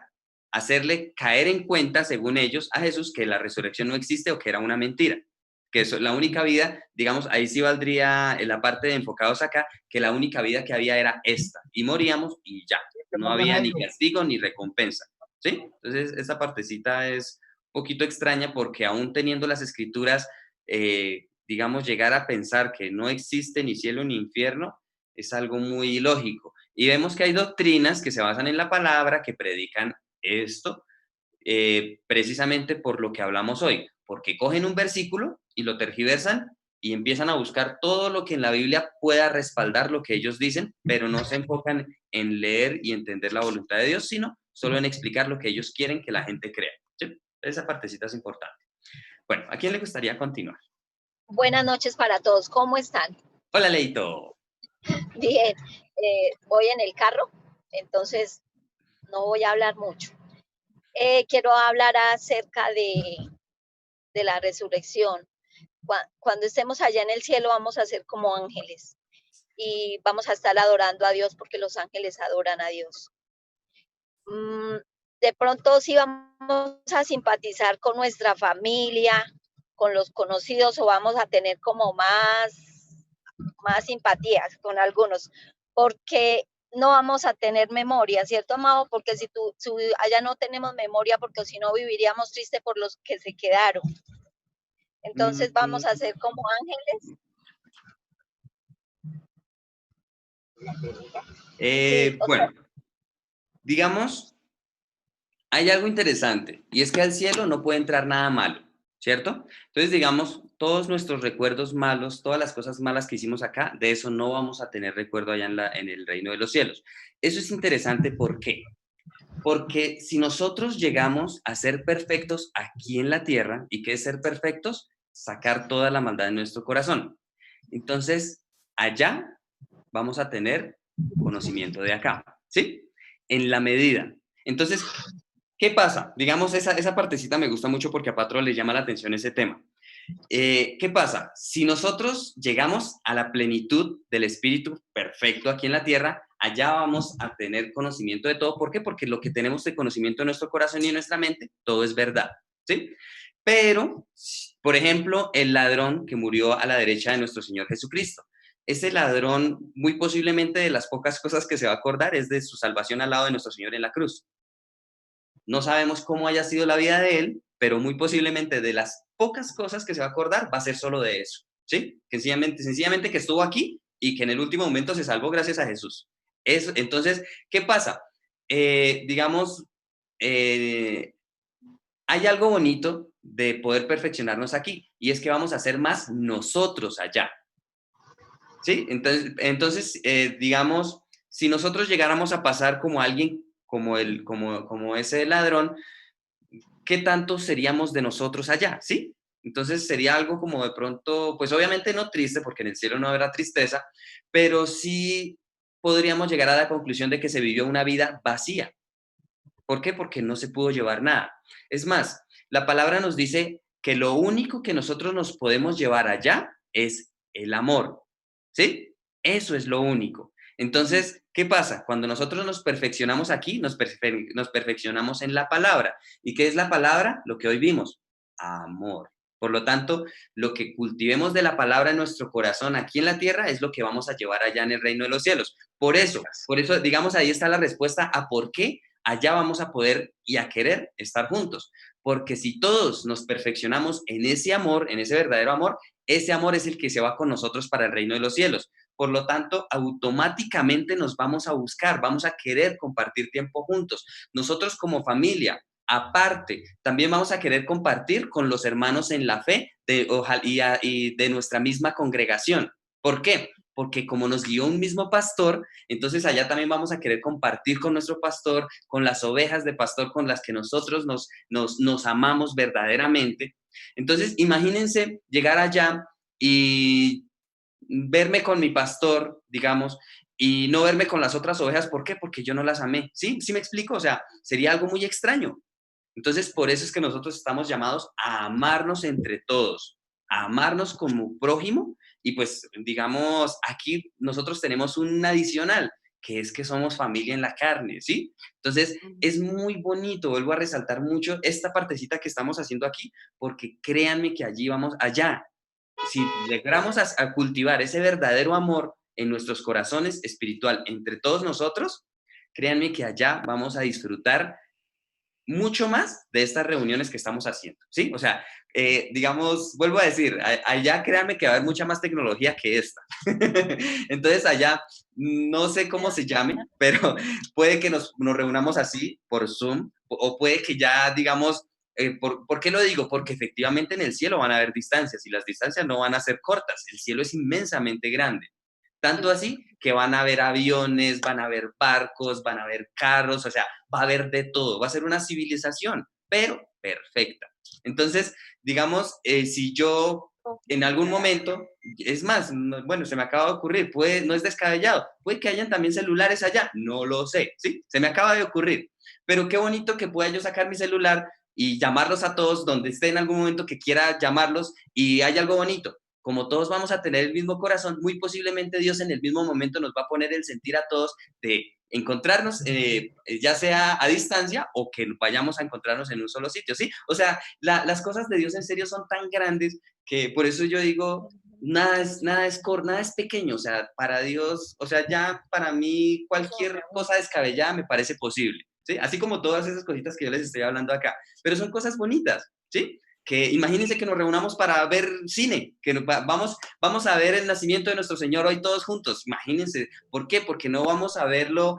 hacerle caer en cuenta, según ellos, a Jesús que la resurrección no existe o que era una mentira. Que eso, la única vida, digamos, ahí sí valdría la parte de enfocados acá, que la única vida que había era esta, y moríamos y ya, no había ni castigo ni recompensa, ¿sí? Entonces, esa partecita es un poquito extraña porque aún teniendo las escrituras, digamos, llegar a pensar que no existe ni cielo ni infierno, es algo muy ilógico. Y vemos que hay doctrinas que se basan en la palabra, que predican esto, precisamente por lo que hablamos hoy, porque cogen un versículo y lo tergiversan y empiezan a buscar todo lo que en la Biblia pueda respaldar lo que ellos dicen, pero no se enfocan en leer y entender la voluntad de Dios, sino solo en explicar lo que ellos quieren que la gente crea. ¿Sí? Esa partecita es importante. Bueno, ¿a quién le gustaría continuar? Buenas noches para todos. ¿Cómo están? Hola, Leito. Bien. Voy en el carro, entonces no voy a hablar mucho. Quiero hablar acerca de la resurrección. Cuando estemos allá en el cielo vamos a ser como ángeles y vamos a estar adorando a Dios porque los ángeles adoran a Dios. De pronto sí vamos a simpatizar con nuestra familia, con los conocidos, o vamos a tener como más simpatías con algunos, porque no vamos a tener memoria, ¿cierto, Amado? Porque si allá no tenemos memoria, porque si no viviríamos triste por los que se quedaron. Entonces vamos a ser como ángeles. Bueno, digamos, hay algo interesante, y es que al cielo no puede entrar nada malo, ¿cierto? Entonces, digamos, todos nuestros recuerdos malos, todas las cosas malas que hicimos acá, de eso no vamos a tener recuerdo allá en el reino de los cielos. Eso es interesante, ¿por qué? Porque si nosotros llegamos a ser perfectos aquí en la tierra, ¿y qué es ser perfectos? Sacar toda la maldad de nuestro corazón. Entonces, allá vamos a tener conocimiento de acá, ¿sí? En la medida. Entonces, ¿qué pasa? Digamos, esa partecita me gusta mucho porque a Patro le llama la atención ese tema. ¿Qué pasa? Si nosotros llegamos a la plenitud del Espíritu perfecto aquí en la tierra, allá vamos a tener conocimiento de todo. ¿Por qué? Porque lo que tenemos de conocimiento en nuestro corazón y en nuestra mente, todo es verdad, ¿sí? Pero, por ejemplo, el ladrón que murió a la derecha de nuestro Señor Jesucristo. Ese ladrón, muy posiblemente de las pocas cosas que se va a acordar es de su salvación al lado de nuestro Señor en la cruz. No sabemos cómo haya sido la vida de él, pero muy posiblemente de las pocas cosas que se va a acordar va a ser solo de eso, ¿sí? Que sencillamente que estuvo aquí y que en el último momento se salvó gracias a Jesús. Entonces, ¿qué pasa? Digamos, hay algo bonito de poder perfeccionarnos aquí y es que vamos a ser más nosotros allá, ¿sí? Entonces digamos, si nosotros llegáramos a pasar como alguien, como ese ladrón, ¿qué tanto seríamos de nosotros allá? ¿Sí? Entonces sería algo como de pronto, pues obviamente no triste, porque en el cielo no habrá tristeza, pero sí podríamos llegar a la conclusión de que se vivió una vida vacía. ¿Por qué? Porque no se pudo llevar nada. Es más, la palabra nos dice que lo único que nosotros nos podemos llevar allá es el amor, ¿sí? Eso es lo único. Entonces, ¿qué pasa? Cuando nosotros nos perfeccionamos aquí, nos perfeccionamos en la palabra. ¿Y qué es la palabra? Lo que hoy vimos, amor. Por lo tanto, lo que cultivemos de la palabra en nuestro corazón aquí en la tierra es lo que vamos a llevar allá en el reino de los cielos. Por eso, digamos, ahí está la respuesta a por qué allá vamos a poder y a querer estar juntos. Porque si todos nos perfeccionamos en ese amor, en ese verdadero amor, ese amor es el que se va con nosotros para el reino de los cielos. Por lo tanto, automáticamente nos vamos a buscar, vamos a querer compartir tiempo juntos. Nosotros como familia, aparte, también vamos a querer compartir con los hermanos en la fe y de nuestra misma congregación. ¿Por qué? Porque como nos guió un mismo pastor, entonces allá también vamos a querer compartir con nuestro pastor, con las ovejas de pastor con las que nosotros nos amamos verdaderamente. Entonces, imagínense llegar allá y verme con mi pastor, digamos, y no verme con las otras ovejas. ¿Por qué? Porque yo no las amé. ¿Sí? ¿Sí me explico? O sea, sería algo muy extraño. Entonces, por eso es que nosotros estamos llamados a amarnos entre todos, a amarnos como prójimo. Y pues, digamos, aquí nosotros tenemos un adicional, que es que somos familia en la carne, ¿sí? Entonces, es muy bonito, vuelvo a resaltar mucho esta partecita que estamos haciendo aquí, porque créanme que allá, si logramos a cultivar ese verdadero amor en nuestros corazones espiritual entre todos nosotros, créanme que allá vamos a disfrutar mucho más de estas reuniones que estamos haciendo, ¿sí? O sea, digamos, vuelvo a decir, allá créanme que va a haber mucha más tecnología que esta. Entonces allá, no sé cómo se llame, pero puede que nos reunamos así por Zoom, o puede que ya, digamos, ¿por qué lo digo? Porque efectivamente en el cielo van a haber distancias y las distancias no van a ser cortas, el cielo es inmensamente grande. Tanto así que van a haber aviones, van a haber barcos, van a haber carros, o sea, va a haber de todo. Va a ser una civilización, pero perfecta. Entonces, digamos, si yo en algún momento, es más, bueno, se me acaba de ocurrir, no es descabellado, puede que hayan también celulares allá, no lo sé, ¿sí? Se me acaba de ocurrir, pero qué bonito que pueda yo sacar mi celular y llamarlos a todos donde esté en algún momento que quiera llamarlos, y hay algo bonito. Como todos vamos a tener el mismo corazón, muy posiblemente Dios en el mismo momento nos va a poner el sentir a todos de encontrarnos, ya sea a distancia o que vayamos a encontrarnos en un solo sitio, ¿sí? O sea, las cosas de Dios en serio son tan grandes que por eso yo digo, nada es pequeño, o sea, para Dios, o sea, ya para mí cualquier cosa descabellada me parece posible, ¿sí? Así como todas esas cositas que yo les estoy hablando acá, pero son cosas bonitas, ¿sí? Que imagínense que nos reunamos para ver cine, que vamos a ver el nacimiento de nuestro Señor hoy todos juntos, imagínense. ¿Por qué? Porque no vamos a verlo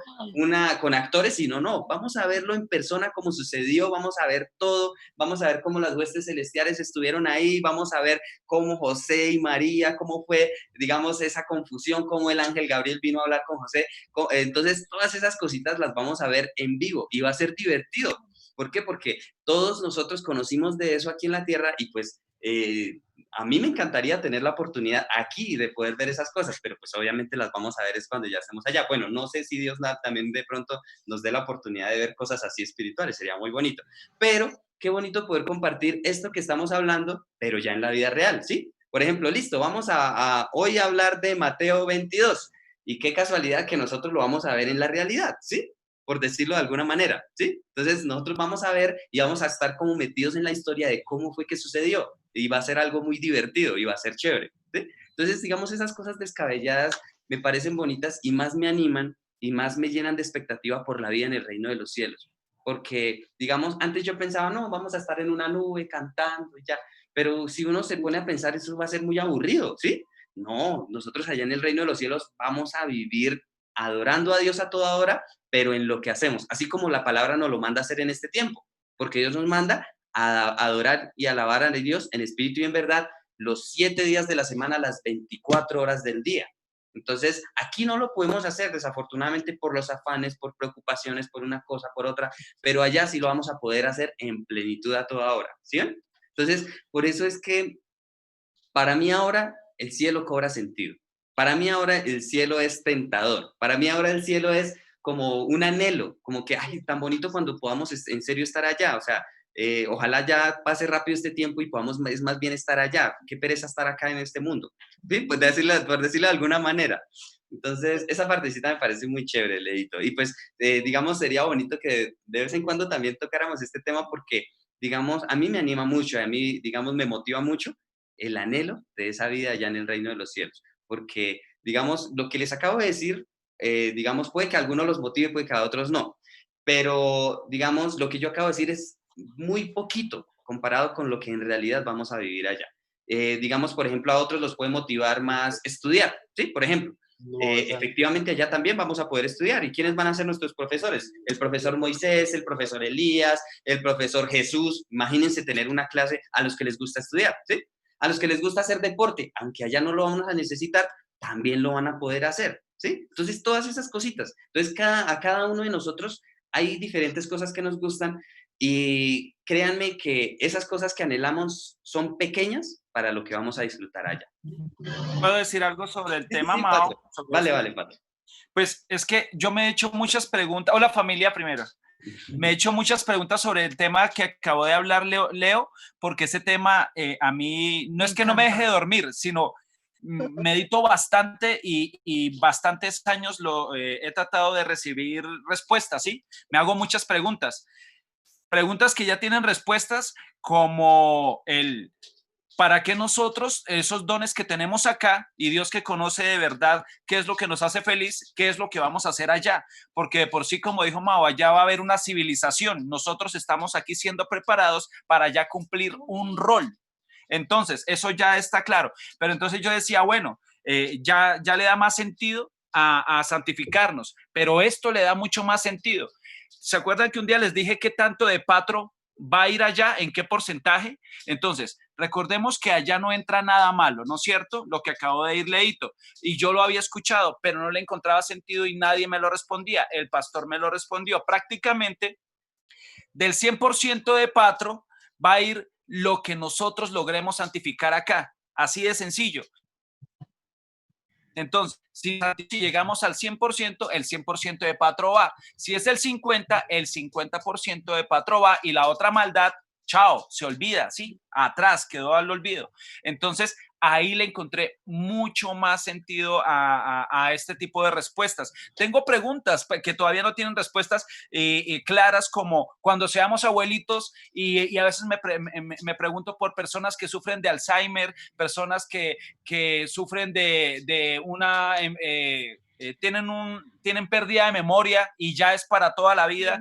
con actores, sino no, vamos a verlo en persona como sucedió, vamos a ver todo, vamos a ver cómo las huestes celestiales estuvieron ahí, vamos a ver cómo José y María, cómo fue, digamos, esa confusión, cómo el ángel Gabriel vino a hablar con José. Entonces, todas esas cositas las vamos a ver en vivo y va a ser divertido. ¿Por qué? Porque todos nosotros conocimos de eso aquí en la tierra y pues a mí me encantaría tener la oportunidad aquí de poder ver esas cosas, pero pues obviamente las vamos a ver es cuando ya estemos allá. Bueno, no sé si Dios también de pronto nos dé la oportunidad de ver cosas así espirituales, sería muy bonito, pero qué bonito poder compartir esto que estamos hablando, pero ya en la vida real, ¿sí? Por ejemplo, listo, vamos a hoy a hablar de Mateo 22 y qué casualidad que nosotros lo vamos a ver en la realidad, ¿sí? Por decirlo de alguna manera, ¿sí? Entonces nosotros vamos a ver y vamos a estar como metidos en la historia de cómo fue que sucedió y va a ser algo muy divertido y va a ser chévere, ¿sí? Entonces, digamos, esas cosas descabelladas me parecen bonitas y más me animan y más me llenan de expectativa por la vida en el reino de los cielos. Porque, digamos, antes yo pensaba, no, vamos a estar en una nube cantando y ya, pero si uno se pone a pensar, eso va a ser muy aburrido, ¿sí? No, nosotros allá en el reino de los cielos vamos a vivir adorando a Dios a toda hora, pero en lo que hacemos, así como la palabra nos lo manda a hacer en este tiempo, porque Dios nos manda a adorar y alabar a Dios en espíritu y en verdad los 7 días de la semana, las 24 horas del día. Entonces, aquí no lo podemos hacer, desafortunadamente, por los afanes, por preocupaciones, por una cosa, por otra, pero allá sí lo vamos a poder hacer en plenitud a toda hora, ¿sí? Entonces, por eso es que para mí ahora el cielo cobra sentido. Para mí ahora el cielo es tentador. Para mí ahora el cielo es como un anhelo, como que, ay, tan bonito cuando podamos en serio estar allá. O sea, ojalá ya pase rápido este tiempo y podamos es más bien estar allá. Qué pereza estar acá en este mundo. ¿Sí? Pues por decirlo de alguna manera. Entonces, esa partecita me parece muy chévere, Leito. Y pues, digamos, sería bonito que de vez en cuando también tocáramos este tema porque, digamos, a mí me anima mucho, a mí, digamos, me motiva mucho el anhelo de esa vida allá en el reino de los cielos. Porque, digamos, lo que les acabo de decir, digamos, puede que a algunos los motive, puede que a otros no. Pero, digamos, lo que yo acabo de decir es muy poquito comparado con lo que en realidad vamos a vivir allá. Digamos, por ejemplo, a otros los puede motivar más estudiar, ¿sí? Por ejemplo, efectivamente allá también vamos a poder estudiar. ¿Y quiénes van a ser nuestros profesores? El profesor Moisés, el profesor Elías, el profesor Jesús. Imagínense tener una clase a los que les gusta estudiar, ¿sí? A los que les gusta hacer deporte, aunque allá no lo vamos a necesitar, también lo van a poder hacer, ¿sí? Entonces, todas esas cositas. Entonces, a cada uno de nosotros hay diferentes cosas que nos gustan y créanme que esas cosas que anhelamos son pequeñas para lo que vamos a disfrutar allá. ¿Puedo decir algo sobre el tema, Sí, Mao? Vale, Pato. Pues es que yo me he hecho muchas preguntas. Hola, familia, primero. Me he hecho muchas preguntas sobre el tema que acabo de hablar, Leo, porque ese tema a mí no es que no me deje dormir, sino medito bastante y bastantes años he tratado de recibir respuestas, ¿sí? Me hago muchas preguntas que ya tienen respuestas como ¿para qué nosotros, esos dones que tenemos acá y Dios que conoce de verdad qué es lo que nos hace feliz, qué es lo que vamos a hacer allá? Porque de por sí, como dijo Mao, allá va a haber una civilización. Nosotros estamos aquí siendo preparados para ya cumplir un rol. Entonces, eso ya está claro. Pero entonces yo decía, bueno, ya le da más sentido a santificarnos, pero esto le da mucho más sentido. ¿Se acuerdan que un día les dije qué tanto de Patro va a ir allá, en qué porcentaje? Entonces, recordemos que allá no entra nada malo, ¿no es cierto? Lo que acabo de ir leído. Y yo lo había escuchado, pero no le encontraba sentido y nadie me lo respondía. El pastor me lo respondió. Prácticamente del 100% de Patro va a ir lo que nosotros logremos santificar acá. Así de sencillo. Entonces, si llegamos al 100%, el 100% de Patro va. Si es el 50%, el 50% de Patro va y la otra maldad, chao, se olvida, ¿sí? Atrás, quedó al olvido. Entonces, ahí le encontré mucho más sentido a este tipo de respuestas. Tengo preguntas que todavía no tienen respuestas claras, como cuando seamos abuelitos y a veces me pregunto por personas que sufren de Alzheimer, personas que sufren de una... tienen pérdida de memoria y ya es para toda la vida,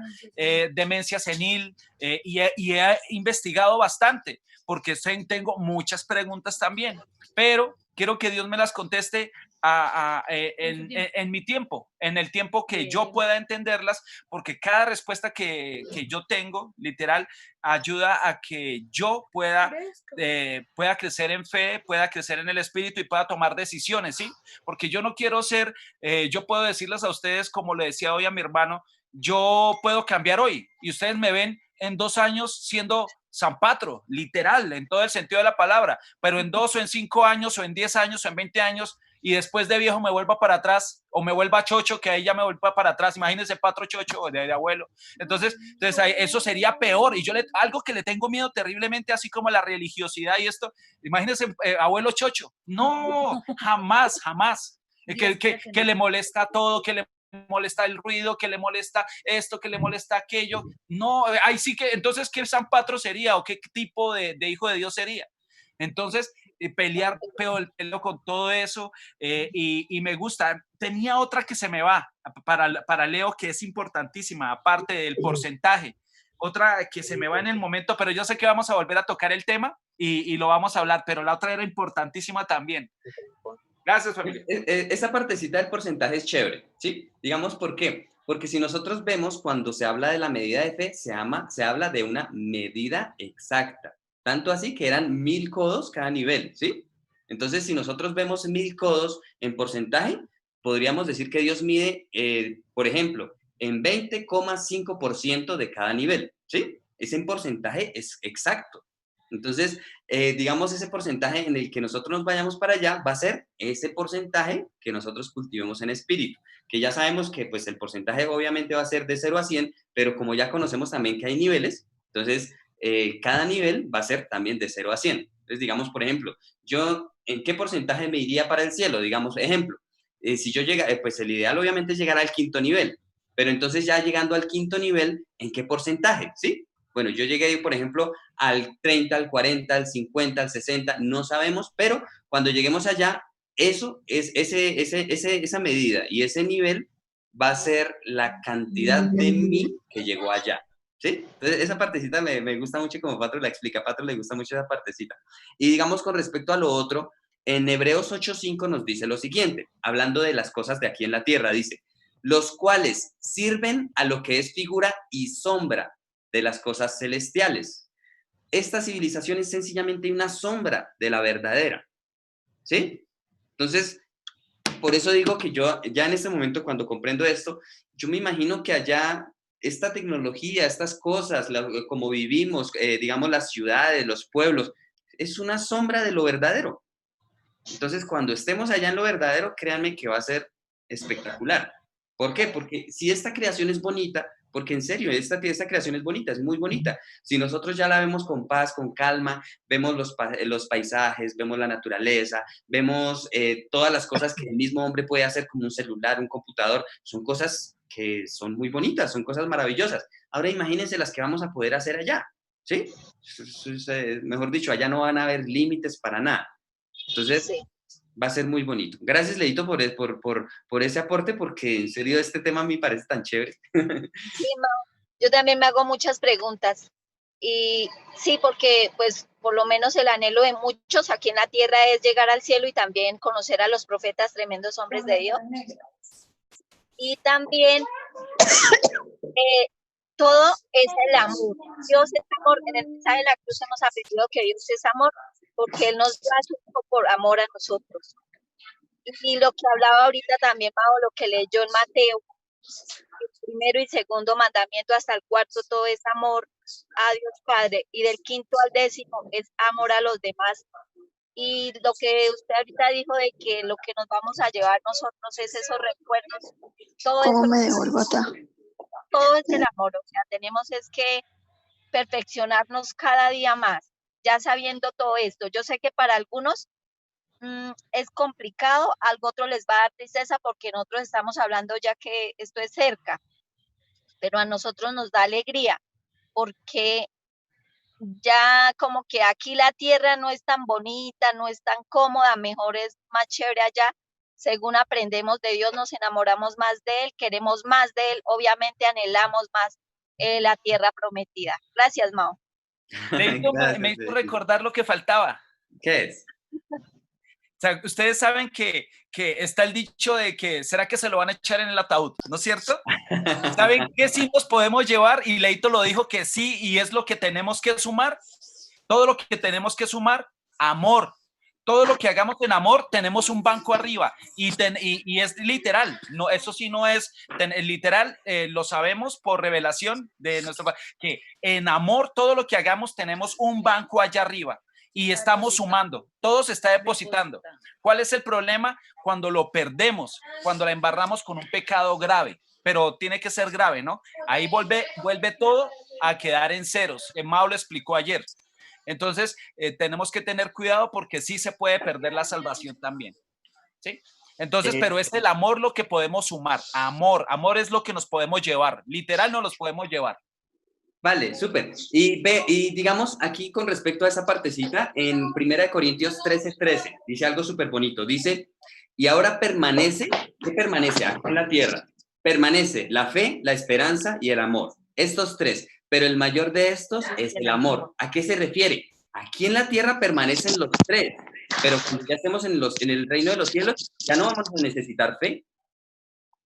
demencia senil, y he investigado bastante porque tengo muchas preguntas también, pero quiero que Dios me las conteste en mi tiempo, en el tiempo que yo pueda entenderlas, porque cada respuesta que yo tengo, literal, ayuda a que yo pueda crecer en fe, pueda crecer en el espíritu y pueda tomar decisiones, ¿sí? Porque yo no quiero ser, yo puedo decirles a ustedes, como le decía hoy a mi hermano, yo puedo cambiar hoy y ustedes me ven en 2 años siendo San Patro, literal, en todo el sentido de la palabra, pero en 2 o en 5 años o en 10 años o en 20 años y después de viejo me vuelva para atrás o me vuelva chocho, que ahí ya me vuelva para atrás. Imagínense Patro chocho o de abuelo. Entonces eso sería peor. Y yo algo que le tengo miedo terriblemente, así como la religiosidad y esto, imagínense abuelo chocho. No, jamás, jamás. Que le molesta todo, que le molesta el ruido, que le molesta esto, que le molesta aquello. No, ahí sí que, entonces, ¿qué San Patro sería o qué tipo de hijo de Dios sería? Entonces, pelear pelo con todo eso y me gusta. Tenía otra que se me va para Leo, que es importantísima, aparte del porcentaje. Otra que se me va en el momento, pero yo sé que vamos a volver a tocar el tema y lo vamos a hablar, pero la otra era importantísima también. Gracias, familia. Esa partecita del porcentaje es chévere, ¿sí? Digamos, ¿por qué? Porque si nosotros vemos cuando se habla de la medida de fe, se habla de una medida exacta. Tanto así que eran 1000 codos cada nivel, ¿sí? Entonces, si nosotros vemos 1000 codos en porcentaje, podríamos decir que Dios mide, por ejemplo, en 20,5% de cada nivel, ¿sí? Ese porcentaje es exacto. Entonces, digamos, ese porcentaje en el que nosotros nos vayamos para allá va a ser ese porcentaje que nosotros cultivemos en espíritu, que ya sabemos que pues el porcentaje obviamente va a ser de 0 a 100, pero como ya conocemos también que hay niveles, entonces cada nivel va a ser también de 0 a 100. Entonces, digamos, por ejemplo, yo, ¿en qué porcentaje me iría para el cielo? Digamos, ejemplo, si yo llega, pues el ideal obviamente es llegar al 5.º nivel, pero entonces ya llegando al 5.º nivel, ¿en qué porcentaje? ¿Sí? Bueno, yo llegué, por ejemplo, al 30, al 40, al 50, al 60, no sabemos, pero cuando lleguemos allá, eso es esa medida y ese nivel va a ser la cantidad de mí que llegó allá, ¿sí? Entonces, esa partecita me gusta mucho como Patro la explica. A Patro le gusta mucho esa partecita. Y digamos, con respecto a lo otro, en Hebreos 8:5 nos dice lo siguiente, hablando de las cosas de aquí en la tierra, dice, los cuales sirven a lo que es figura y sombra de las cosas celestiales. Esta civilización es sencillamente una sombra de la verdadera, ¿sí? Entonces, por eso digo que yo ya en este momento, cuando comprendo esto, yo me imagino que allá esta tecnología, estas cosas, como vivimos, digamos las ciudades, los pueblos, es una sombra de lo verdadero. Entonces, cuando estemos allá en lo verdadero, créanme que va a ser espectacular. ¿Por qué? Porque si esta creación es bonita, porque en serio, esta creación es bonita, es muy bonita. Si nosotros ya la vemos con paz, con calma, vemos los paisajes, vemos la naturaleza, vemos todas las cosas que el mismo hombre puede hacer como un celular, un computador, son cosas que son muy bonitas, son cosas maravillosas. Ahora imagínense las que vamos a poder hacer allá, ¿sí? Mejor dicho, allá no van a haber límites para nada. Entonces, sí, va a ser muy bonito. Gracias, Leito, por ese aporte, porque en serio este tema me parece tan chévere. Sí, yo también me hago muchas preguntas. Y sí, porque pues por lo menos el anhelo de muchos aquí en la tierra es llegar al cielo y también conocer a los profetas, tremendos hombres de Dios. Y también todo es el amor. Dios es amor. En el mensaje de la cruz hemos aprendido que Dios es amor, porque Él nos da su hijo por amor a nosotros. Y lo que hablaba ahorita también, Pablo, lo que leyó en Mateo, el primero y segundo mandamiento hasta el cuarto, todo es amor a Dios Padre, y del 5º al 10º es amor a los demás. Y lo que usted ahorita dijo de que lo que nos vamos a llevar nosotros es esos recuerdos, todo ¿Cómo eso, me devuelvo acá? todo es el amor, o sea, tenemos es que perfeccionarnos cada día más, ya sabiendo todo esto. Yo sé que para algunos es complicado, algo otro les va a dar tristeza porque nosotros estamos hablando ya que esto es cerca, pero a nosotros nos da alegría porque ya como que aquí la tierra no es tan bonita, no es tan cómoda, mejor es más chévere allá. Según aprendemos de Dios, nos enamoramos más de Él, queremos más de Él, obviamente anhelamos más la tierra prometida. Gracias, Mao. Leito me Gracias, hizo Betty. recordar lo que faltaba. ¿Qué es? O sea, ustedes saben que está el dicho de que ¿será que se lo van a echar en el ataúd? ¿No es cierto? ¿Saben qué sí nos podemos llevar? Y Leito lo dijo que sí, y es lo que tenemos que sumar. Todo lo que tenemos que sumar, amor. Todo lo que hagamos en amor, tenemos un banco arriba. Y es literal. No, eso sí no es literal, lo sabemos por revelación de nuestro que en amor, todo lo que hagamos, tenemos un banco allá arriba. Y estamos sumando, todo se está depositando. ¿Cuál es el problema? Cuando lo perdemos, cuando la embarramos con un pecado grave, pero tiene que ser grave, ¿no? Ahí vuelve todo a quedar en ceros. Mao lo explicó ayer. Entonces, tenemos que tener cuidado porque sí se puede perder la salvación también. ¿Sí? Entonces, pero es el amor lo que podemos sumar. Amor es lo que nos podemos llevar. Literal, no los podemos llevar. Vale, súper. Y digamos, aquí con respecto a esa partecita, en 1 Corintios 13:13, dice algo súper bonito. Dice, y ahora permanece, ¿qué permanece aquí en la tierra? Permanece la fe, la esperanza y el amor. Estos tres, pero el mayor de estos es el amor. ¿A qué se refiere? Aquí en la tierra permanecen los tres, pero cuando ya estemos en el reino de los cielos, ya no vamos a necesitar fe.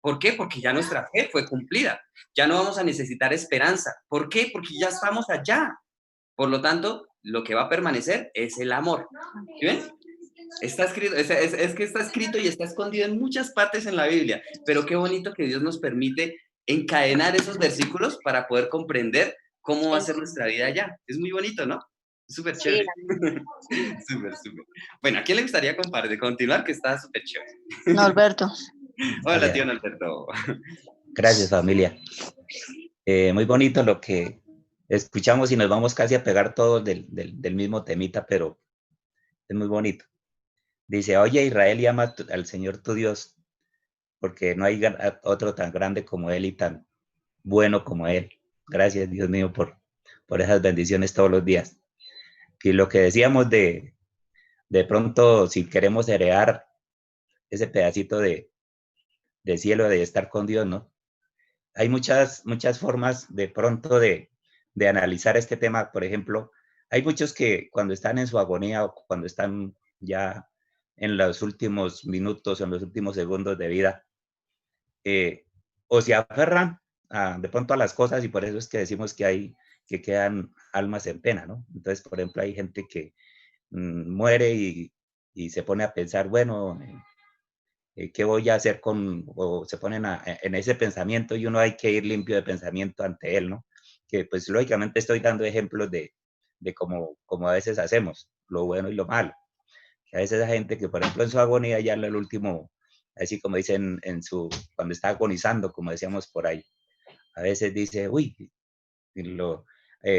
¿Por qué? Porque ya nuestra fe fue cumplida. Ya no vamos a necesitar esperanza. ¿Por qué? Porque ya estamos allá. Por lo tanto, lo que va a permanecer es el amor. ¿Sí ven? Está escrito, es que está escrito y está escondido en muchas partes en la Biblia. Pero qué bonito que Dios nos permite encadenar esos versículos para poder comprender cómo va a ser nuestra vida allá. Es muy bonito, ¿no? Súper chévere. Súper, súper. Bueno, ¿a quién le gustaría continuar? Que está súper chévere. Norberto. Hola, tío Alberto. Gracias, familia. Muy bonito lo que escuchamos y nos vamos casi a pegar todos del mismo temita, pero es muy bonito. Dice, oye Israel, llama al Señor tu Dios, porque no hay otro tan grande como Él y tan bueno como Él. Gracias, Dios mío, por esas bendiciones todos los días. Y lo que decíamos de pronto, si queremos heredar ese pedacito de cielo, de estar con Dios, ¿no? Hay muchas formas de pronto de analizar este tema. Por ejemplo, hay muchos que cuando están en su agonía o cuando están ya en los últimos minutos o en los últimos segundos de vida, o se aferran de pronto a las cosas, y por eso es que decimos que quedan almas en pena, ¿no? Entonces, por ejemplo, hay gente que muere y se pone a pensar, bueno, ¿qué voy a hacer o se ponen en ese pensamiento, y uno hay que ir limpio de pensamiento ante él, ¿no? Que pues lógicamente estoy dando ejemplos de cómo a veces hacemos, lo bueno y lo malo. Que a veces hay gente que, por ejemplo, en su agonía, ya en el último, así como dicen cuando está agonizando, como decíamos por ahí, a veces dice, uy,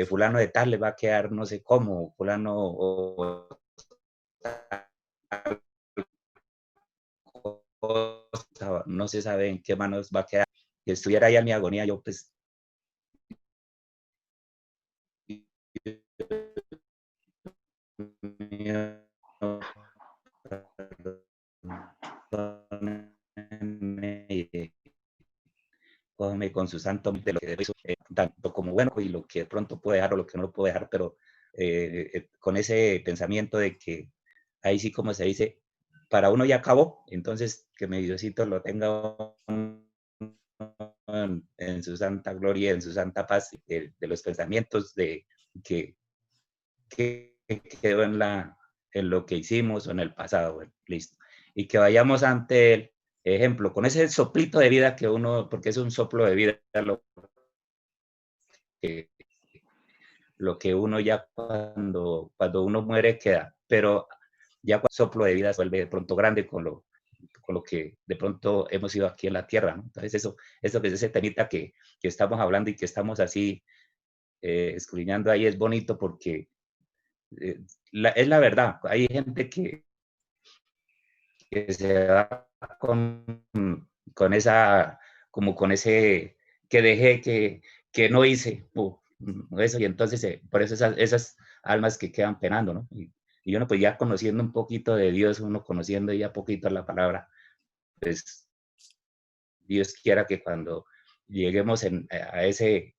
fulano de tal le va a quedar no sé cómo, fulano o no se sabe en qué manos va a quedar. Si estuviera ya en mi agonía, yo pues cógeme con su santo de lo que hizo, tanto como bueno y lo que de pronto puedo dejar o lo que no lo puedo dejar, pero con ese pensamiento de que ahí sí, como se dice, para uno ya acabó, entonces que mi Diosito lo tenga en su santa gloria, en su santa paz, de los pensamientos de que quedó en lo que hicimos o en el pasado, bueno, listo. Y que vayamos ante él, ejemplo, con ese soplito de vida que uno, porque es un soplo de vida lo que uno ya cuando uno muere queda, pero ya cuando el soplo de vida se vuelve de pronto grande con lo que de pronto hemos sido aquí en la tierra, ¿no? Entonces eso que es ese temita que estamos hablando y que estamos así escudriñando ahí es bonito porque es la verdad. Hay gente que se va con esa, como con ese que dejé, que no hice, eso, y entonces por eso esas almas que quedan penando, ¿no? Y uno pues ya conociendo un poquito de Dios, uno conociendo ya poquito la palabra, pues Dios quiera que cuando lleguemos a ese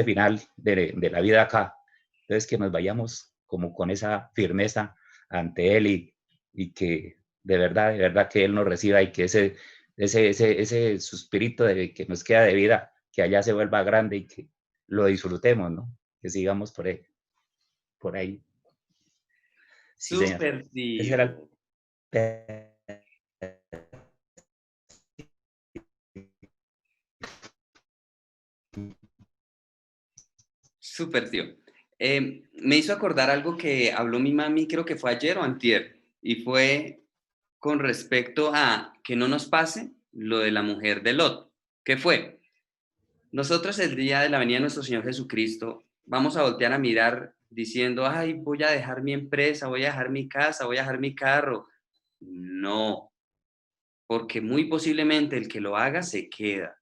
final de la vida acá, entonces que nos vayamos como con esa firmeza ante Él y que de verdad que Él nos reciba y que ese suspirito que nos queda de vida, que allá se vuelva grande y que lo disfrutemos, ¿no? Que sigamos por ahí. Sí, señor. Súper, Ese era el... Súper, tío. Me hizo acordar algo que habló mi mami, creo que fue ayer o antier, y fue con respecto a que no nos pase lo de la mujer de Lot. ¿Qué fue? Nosotros el día de la venida de nuestro Señor Jesucristo vamos a voltear a mirar diciendo, ay, voy a dejar mi empresa, voy a dejar mi casa, voy a dejar mi carro. No, porque muy posiblemente el que lo haga se queda.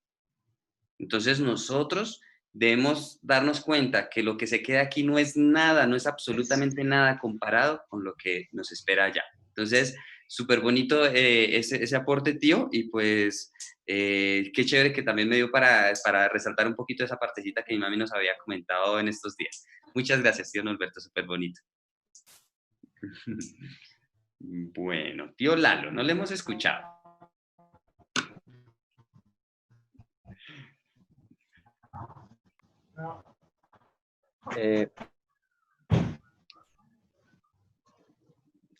Entonces nosotros debemos darnos cuenta que lo que se queda aquí no es nada, no es absolutamente nada comparado con lo que nos espera allá. Entonces, súper bonito ese aporte, tío, y pues qué chévere que también me dio para resaltar un poquito esa partecita que mi mami nos había comentado en estos días. Muchas gracias, tío Norberto, súper bonito. Bueno, tío Lalo, no le hemos escuchado.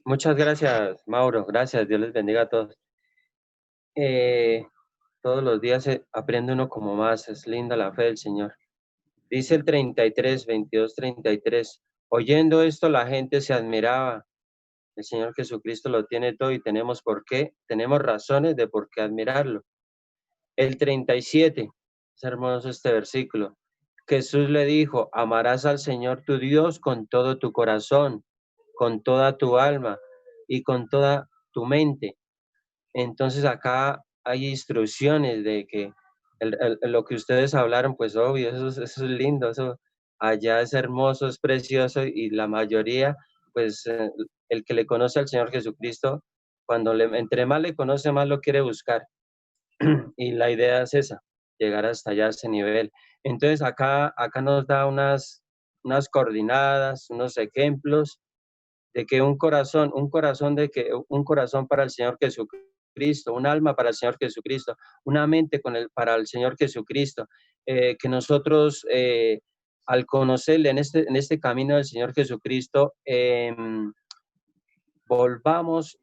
Muchas gracias, Mauro. Gracias. Dios les bendiga a todos. Todos los días aprende uno como más. Es linda la fe del Señor. Dice el 33, 22, 33. Oyendo esto, la gente se admiraba. El Señor Jesucristo lo tiene todo y tenemos razones de por qué admirarlo. El 37, es hermoso este versículo. Jesús le dijo, amarás al Señor tu Dios con todo tu corazón, con toda tu alma y con toda tu mente. Entonces acá hay instrucciones de que lo que ustedes hablaron, pues obvio, eso es lindo, eso allá es hermoso, es precioso y la mayoría, pues el que le conoce al Señor Jesucristo, entre más le conoce, más lo quiere buscar. Y la idea es esa, llegar hasta allá a ese nivel. Entonces acá nos da unas coordenadas, unos ejemplos de que un corazón para el Señor Jesucristo, un alma para el Señor Jesucristo, una mente para el Señor Jesucristo, que nosotros al conocerle en este camino del Señor Jesucristo, volvamos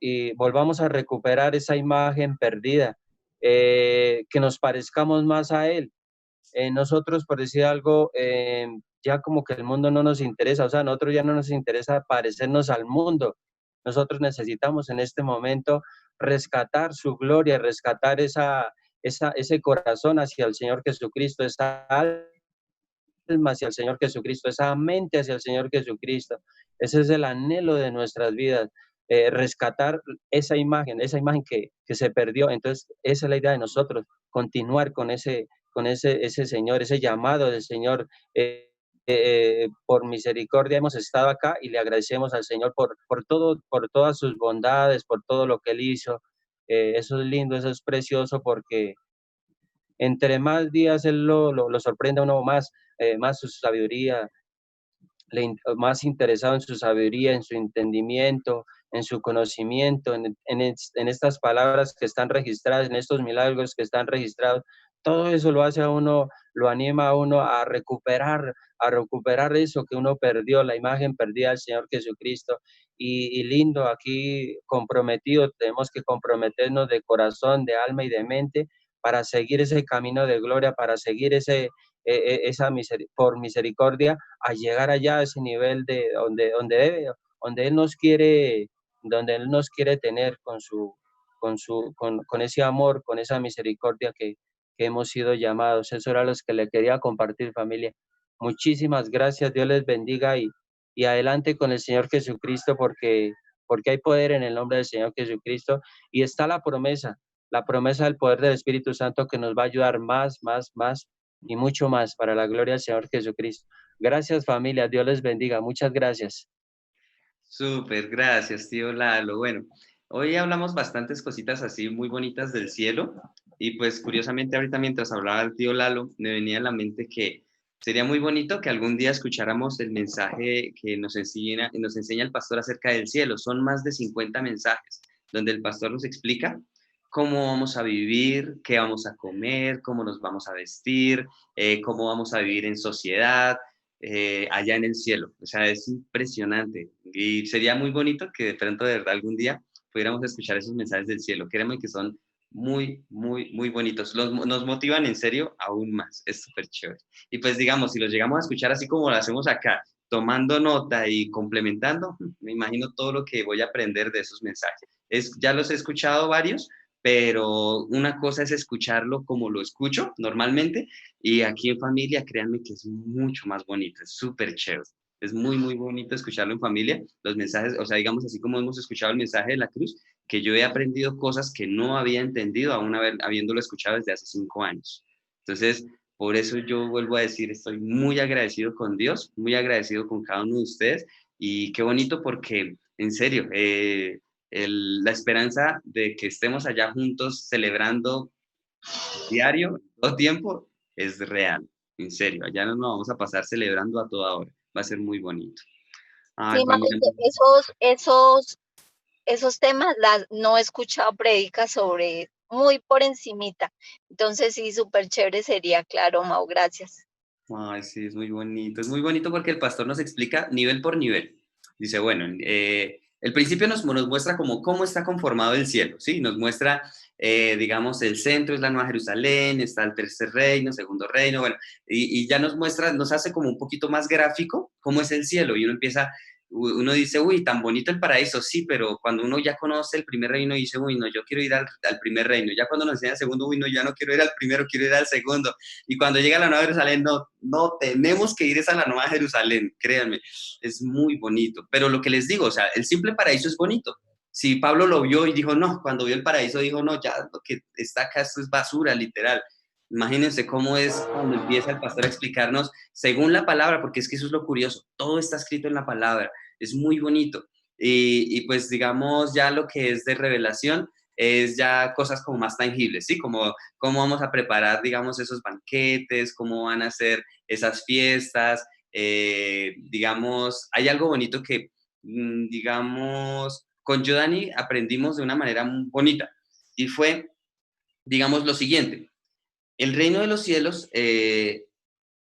a recuperar esa imagen perdida, que nos parezcamos más a Él. Nosotros, por decir algo, ya como que el mundo no nos interesa, o sea, a nosotros ya no nos interesa parecernos al mundo. Nosotros necesitamos en este momento rescatar su gloria, rescatar ese corazón hacia el Señor Jesucristo, esa alma hacia el Señor Jesucristo, esa mente hacia el Señor Jesucristo. Ese es el anhelo de nuestras vidas, rescatar esa imagen que se perdió. Entonces, esa es la idea de nosotros, continuar con ese Señor, ese llamado del Señor. Por misericordia hemos estado acá y le agradecemos al Señor por todas sus bondades, por todo lo que Él hizo. Eso es lindo, eso es precioso porque entre más días Él lo sorprende a uno más, más su sabiduría, más interesado en su sabiduría, en su entendimiento, en su conocimiento, en estas palabras que están registradas, en estos milagros que están registrados. Todo eso lo hace a uno, lo anima a uno a recuperar eso que uno perdió, la imagen perdida del Señor Jesucristo. Y lindo, aquí comprometido, tenemos que comprometernos de corazón, de alma y de mente para seguir ese camino de gloria, para seguir por misericordia, a llegar allá a ese nivel de donde debe donde Él nos quiere tener con ese amor, con esa misericordia que hemos sido llamados. Eso era lo que le quería compartir, familia. Muchísimas gracias, Dios les bendiga y adelante con el Señor Jesucristo porque hay poder en el nombre del Señor Jesucristo y está la promesa del poder del Espíritu Santo que nos va a ayudar más y mucho más para la gloria del Señor Jesucristo. Gracias, familia, Dios les bendiga, muchas gracias. Súper, gracias, tío Lalo. Bueno, hoy hablamos bastantes cositas así muy bonitas del cielo y pues curiosamente ahorita mientras hablaba el tío Lalo me venía a la mente que sería muy bonito que algún día escucháramos el mensaje que nos enseña el pastor acerca del cielo. Son más de 50 mensajes donde el pastor nos explica cómo vamos a vivir, qué vamos a comer, cómo nos vamos a vestir, cómo vamos a vivir en sociedad, allá en el cielo. O sea, es impresionante. Y sería muy bonito que de pronto, de verdad, algún día pudiéramos escuchar esos mensajes del cielo. Créanme que son muy, muy, muy bonitos. Nos motivan en serio aún más. Es súper chévere. Y pues, digamos, si los llegamos a escuchar así como lo hacemos acá, tomando nota y complementando, me imagino todo lo que voy a aprender de esos mensajes. Ya los he escuchado varios, pero una cosa es escucharlo como lo escucho normalmente y aquí en familia, créanme que es mucho más bonito, es súper chévere. Es muy, muy bonito escucharlo en familia, los mensajes, o sea, digamos así como hemos escuchado el mensaje de la cruz, que yo he aprendido cosas que no había entendido aún habiéndolo escuchado desde hace 5 años. Entonces, por eso yo vuelvo a decir, estoy muy agradecido con Dios, muy agradecido con cada uno de ustedes y qué bonito porque, en serio, la esperanza de que estemos allá juntos celebrando diario, todo tiempo, es real, en serio. Allá nos vamos a pasar celebrando a toda hora. Va a ser muy bonito. Ay, Sí, familia. esos temas no he escuchado predicas sobre muy por encimita. Entonces sí, súper chévere sería, claro, Mau, gracias. Ay, sí, es muy bonito. Es muy bonito porque el pastor nos explica nivel por nivel. Dice, bueno, el principio nos muestra cómo está conformado el cielo, ¿sí? Nos muestra, digamos, el centro es la Nueva Jerusalén, está el tercer reino, segundo reino, bueno, y ya nos muestra, nos hace como un poquito más gráfico cómo es el cielo. Y uno dice, uy, tan bonito el paraíso, sí, pero cuando uno ya conoce el primer reino, dice, uy, no, yo quiero ir al primer reino. Ya cuando nos enseña el segundo, uy, no, ya no quiero ir al primero, quiero ir al segundo. Y cuando llega a la Nueva Jerusalén, no, tenemos que ir a la Nueva Jerusalén, créanme, es muy bonito. Pero lo que les digo, o sea, el simple paraíso es bonito. Si Pablo lo vio y dijo, no, cuando vio el paraíso dijo, no, ya lo que está acá, esto es basura, literal. Imagínense cómo es cuando empieza el pastor a explicarnos según la palabra, porque es que eso es lo curioso, todo está escrito en la palabra, es muy bonito. Y pues digamos ya lo que es de revelación es ya cosas como más tangibles, ¿sí? Como cómo vamos a preparar, digamos, esos banquetes, cómo van a ser esas fiestas, digamos, hay algo bonito que, digamos, con Giovanni aprendimos de una manera muy bonita y fue, digamos, lo siguiente. El reino de los cielos,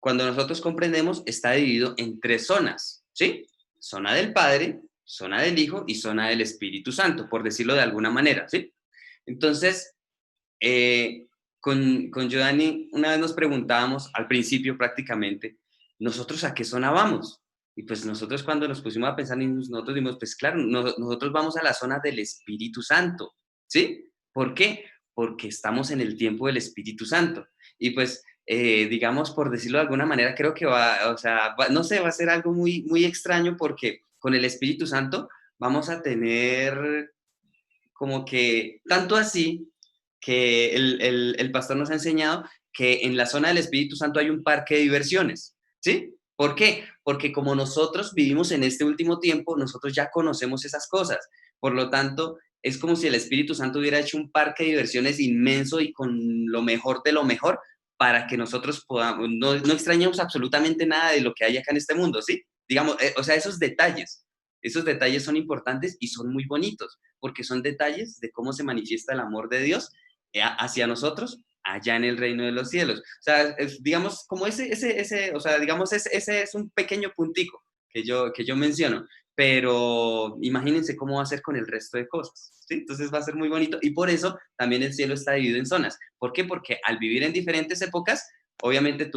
cuando nosotros comprendemos, está dividido en 3 zonas, ¿sí? Zona del Padre, zona del Hijo y zona del Espíritu Santo, por decirlo de alguna manera, ¿sí? Entonces, con Giovanni una vez nos preguntábamos, al principio prácticamente, ¿nosotros a qué zona vamos? Y pues nosotros cuando nos pusimos a pensar, nosotros dimos, pues claro, nosotros vamos a la zona del Espíritu Santo, ¿sí? ¿Por qué? Porque estamos en el tiempo del Espíritu Santo. Y pues, digamos, por decirlo de alguna manera, creo que no sé, va a ser algo muy, muy extraño porque con el Espíritu Santo vamos a tener como que, tanto así, que el pastor nos ha enseñado que en la zona del Espíritu Santo hay un parque de diversiones, ¿sí? ¿Por qué? Porque como nosotros vivimos en este último tiempo, nosotros ya conocemos esas cosas. Por lo tanto, es como si el Espíritu Santo hubiera hecho un parque de diversiones inmenso y con lo mejor de lo mejor para que nosotros podamos, no extrañemos absolutamente nada de lo que hay acá en este mundo, ¿sí? Digamos, o sea, esos detalles son importantes y son muy bonitos, porque son detalles de cómo se manifiesta el amor de Dios hacia nosotros allá en el reino de los cielos. O sea, digamos, como o sea, digamos, ese es un pequeño puntico que yo menciono, pero imagínense cómo va a ser con el resto de cosas, ¿sí? Entonces va a ser muy bonito y por eso también el cielo está dividido en zonas. ¿Por qué? Porque al vivir en diferentes épocas, obviamente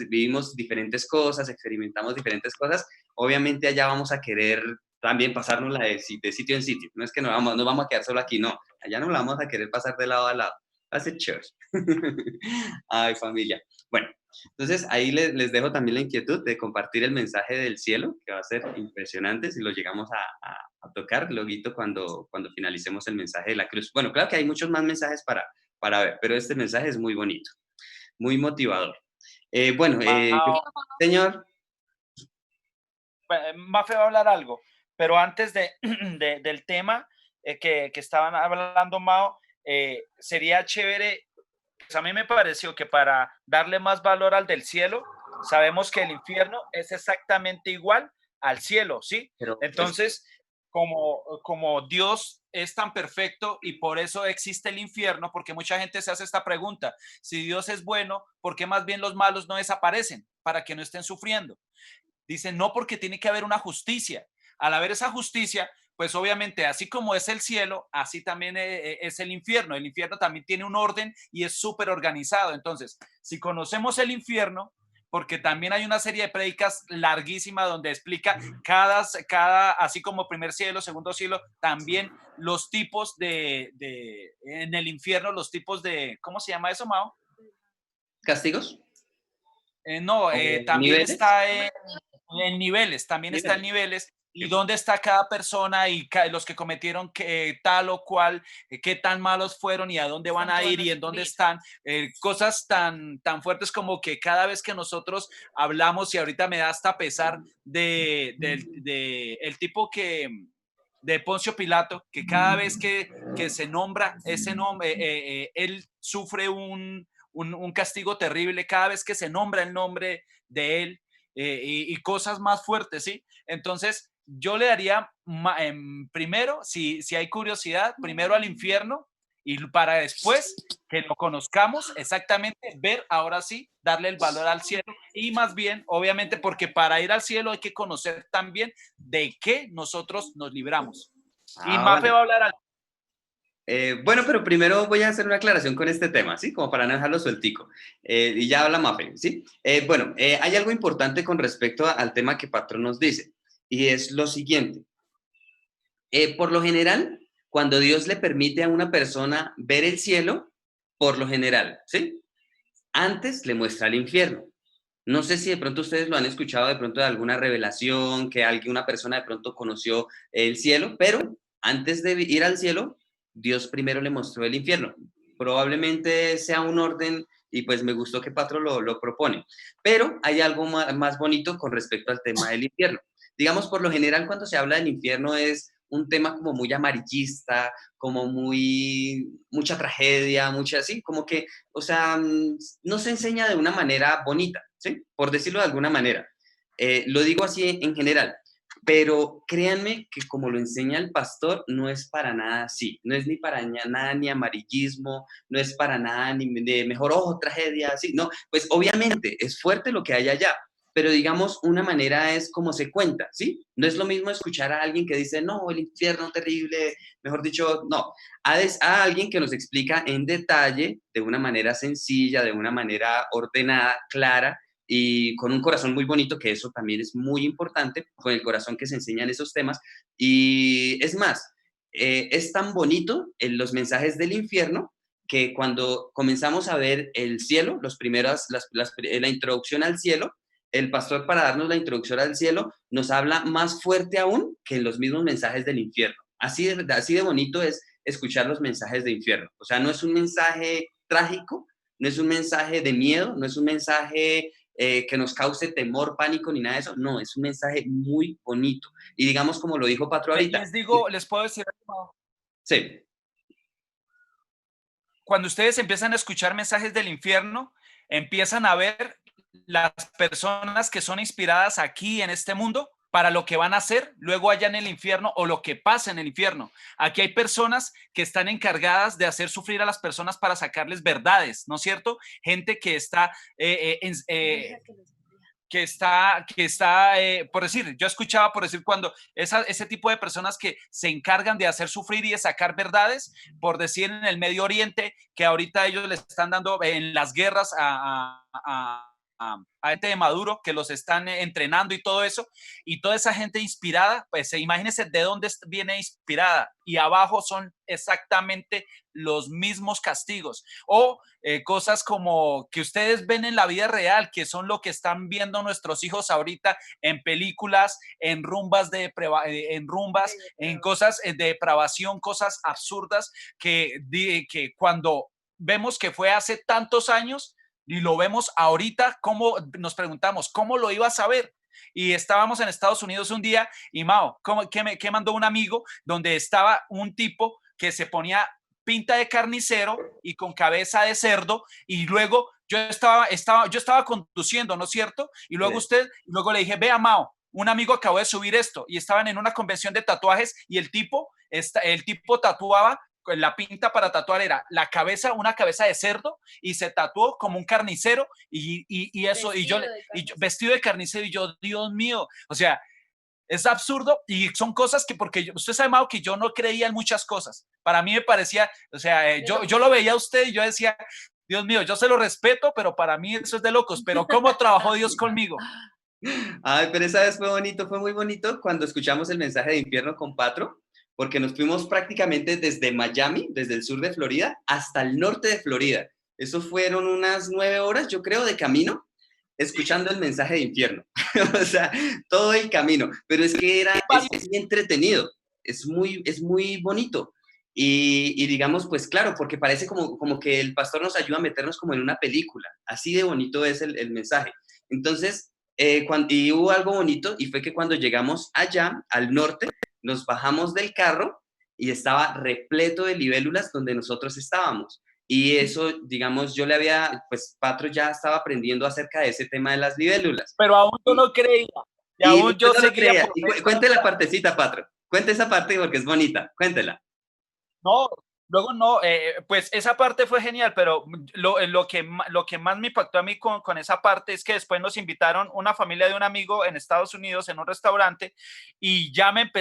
vivimos diferentes cosas, experimentamos diferentes cosas, obviamente allá vamos a querer también pasárnosla de sitio en sitio. No es que nos vamos a quedar solo aquí, no. Allá no la vamos a querer pasar de lado a lado. Va a ser chévere. Ay, familia. Bueno, entonces ahí les dejo también la inquietud de compartir el mensaje del cielo, que va a ser impresionante si lo llegamos a tocar luego cuando finalicemos el mensaje de la cruz. Bueno, claro que hay muchos más mensajes para ver, pero este mensaje es muy bonito, muy motivador. Señor. Mafe va a hablar algo, pero antes del tema que estaban hablando, Mao, sería chévere, pues a mí me pareció que para darle más valor al del cielo, sabemos que el infierno es exactamente igual al cielo, ¿sí? Entonces, como Dios es tan perfecto y por eso existe el infierno, porque mucha gente se hace esta pregunta, si Dios es bueno, ¿por qué más bien los malos no desaparecen para que no estén sufriendo? Dicen, no, porque tiene que haber una justicia. Al haber esa justicia, pues obviamente, así como es el cielo, así también es el infierno. El infierno también tiene un orden y es súper organizado. Entonces, si conocemos el infierno, porque también hay una serie de prédicas larguísima donde explica cada, así como primer cielo, segundo cielo, también los tipos en el infierno, los tipos de, ¿cómo se llama eso, Mao? ¿Castigos? No, también ¿Niveles? está en niveles, también está en niveles, y dónde está cada persona y los que cometieron tal o cual, qué tan malos fueron y a dónde van a ir y en dónde están. Cosas tan fuertes como que cada vez que nosotros hablamos, y ahorita me da hasta pesar el tipo de Poncio Pilato, que cada vez que se nombra ese nombre, él sufre un castigo terrible cada vez que se nombra el nombre de él, y cosas más fuertes, ¿sí? Entonces, yo le daría primero, si hay curiosidad, primero al infierno, y para después que lo conozcamos exactamente, ver ahora sí, darle el valor al cielo, y más bien, obviamente, porque para ir al cielo hay que conocer también de qué nosotros nos libramos. Y Mafe va a hablar algo. Bueno, pero primero voy a hacer una aclaración con este tema, ¿sí? Como para no dejarlo sueltico. Y ya habla Mafe, ¿sí? Hay algo importante con respecto al tema que Patrón nos dice, y es lo siguiente. Por lo general, cuando Dios le permite a una persona ver el cielo, por lo general, ¿sí? Antes le muestra el infierno. No sé si de pronto ustedes lo han escuchado de pronto de alguna revelación, que una persona de pronto conoció el cielo, pero antes de ir al cielo, Dios primero le mostró el infierno. Probablemente sea un orden y pues me gustó que Patro lo propone. Pero hay algo más bonito con respecto al tema del infierno. Digamos, por lo general cuando se habla del infierno es un tema como muy amarillista, como mucha tragedia, así, como que, o sea, no se enseña de una manera bonita, ¿sí? Por decirlo de alguna manera. Lo digo así en general, pero créanme que como lo enseña el pastor, no es para nada así, no es ni para nada ni amarillismo, no es para nada ni de mejor ojo, tragedia, así, no, pues obviamente es fuerte lo que hay allá, pero digamos, una manera es como se cuenta, ¿sí? No es lo mismo escuchar a alguien que dice, no, el infierno terrible, mejor dicho, no, a alguien que nos explica en detalle, de una manera sencilla, de una manera ordenada, clara, y con un corazón muy bonito, que eso también es muy importante, con el corazón que se enseñan esos temas. Y es más, es tan bonito en los mensajes del infierno que cuando comenzamos a ver el cielo, la introducción al cielo, el pastor, para darnos la introducción al cielo, nos habla más fuerte aún que en los mismos mensajes del infierno. Así de bonito es escuchar los mensajes de infierno. O sea, no es un mensaje trágico, no es un mensaje de miedo, no es un mensaje que nos cause temor, pánico, ni nada de eso. No, es un mensaje muy bonito. Y digamos, como lo dijo Patro ahorita. Les puedo decir algo. Sí. Cuando ustedes empiezan a escuchar mensajes del infierno, empiezan a ver las personas que son inspiradas aquí en este mundo para lo que van a hacer luego allá en el infierno o lo que pasa en el infierno. Aquí hay personas que están encargadas de hacer sufrir a las personas para sacarles verdades, ¿no es cierto? Gente que está por decir, yo escuchaba por decir cuando ese tipo de personas que se encargan de hacer sufrir y de sacar verdades, por decir en el Medio Oriente, que ahorita ellos le están dando en las guerras a gente de Maduro que los están entrenando y todo eso, y toda esa gente inspirada, pues imagínense de dónde viene inspirada, y abajo son exactamente los mismos castigos, o cosas como que ustedes ven en la vida real, que son lo que están viendo nuestros hijos ahorita en películas, en rumbas, en cosas de depravación, cosas absurdas, que cuando vemos que fue hace tantos años, y lo vemos ahorita, como nos preguntamos, ¿cómo lo iba a saber? Y estábamos en Estados Unidos un día y Mao, ¿qué mandó un amigo donde estaba un tipo que se ponía pinta de carnicero y con cabeza de cerdo, y luego yo estaba conduciendo, ¿no es cierto? Y luego luego le dije, vea Mao, un amigo acabó de subir esto, y estaban en una convención de tatuajes y el tipo tatuaba, la pinta para tatuar era la cabeza, una cabeza de cerdo, y se tatuó como un carnicero y eso, y yo vestido de carnicero, y yo, Dios mío, o sea, es absurdo, y son cosas que, porque usted sabe, Mau, que yo no creía en muchas cosas. Para mí me parecía, o sea, yo lo veía a usted y yo decía, Dios mío, yo se lo respeto, pero para mí eso es de locos. Pero ¿cómo trabajó Dios conmigo? Ay, pero esa vez fue bonito, fue muy bonito cuando escuchamos el mensaje de infierno con Patro, porque nos fuimos prácticamente desde Miami, desde el sur de Florida, hasta el norte de Florida. Eso fueron unas 9 horas, yo creo, de camino, escuchando el mensaje de infierno. O sea, todo el camino. Pero es que es muy entretenido, es muy bonito. Y digamos, pues claro, porque parece como que el pastor nos ayuda a meternos como en una película. Así de bonito es el mensaje. Entonces, y hubo algo bonito, y fue que cuando llegamos allá, al norte, nos bajamos del carro y estaba repleto de libélulas donde nosotros estábamos. Y eso, digamos, pues Patro ya estaba aprendiendo acerca de ese tema de las libélulas. Pero aún yo no creía. Y aún yo no seguía. Creía. Y cuente la partecita, Patro. Cuente esa parte porque es bonita. Cuéntela. No, luego no, pues esa parte fue genial, pero lo que más me impactó a mí con esa parte es que después nos invitaron una familia de un amigo en Estados Unidos en un restaurante, y ya me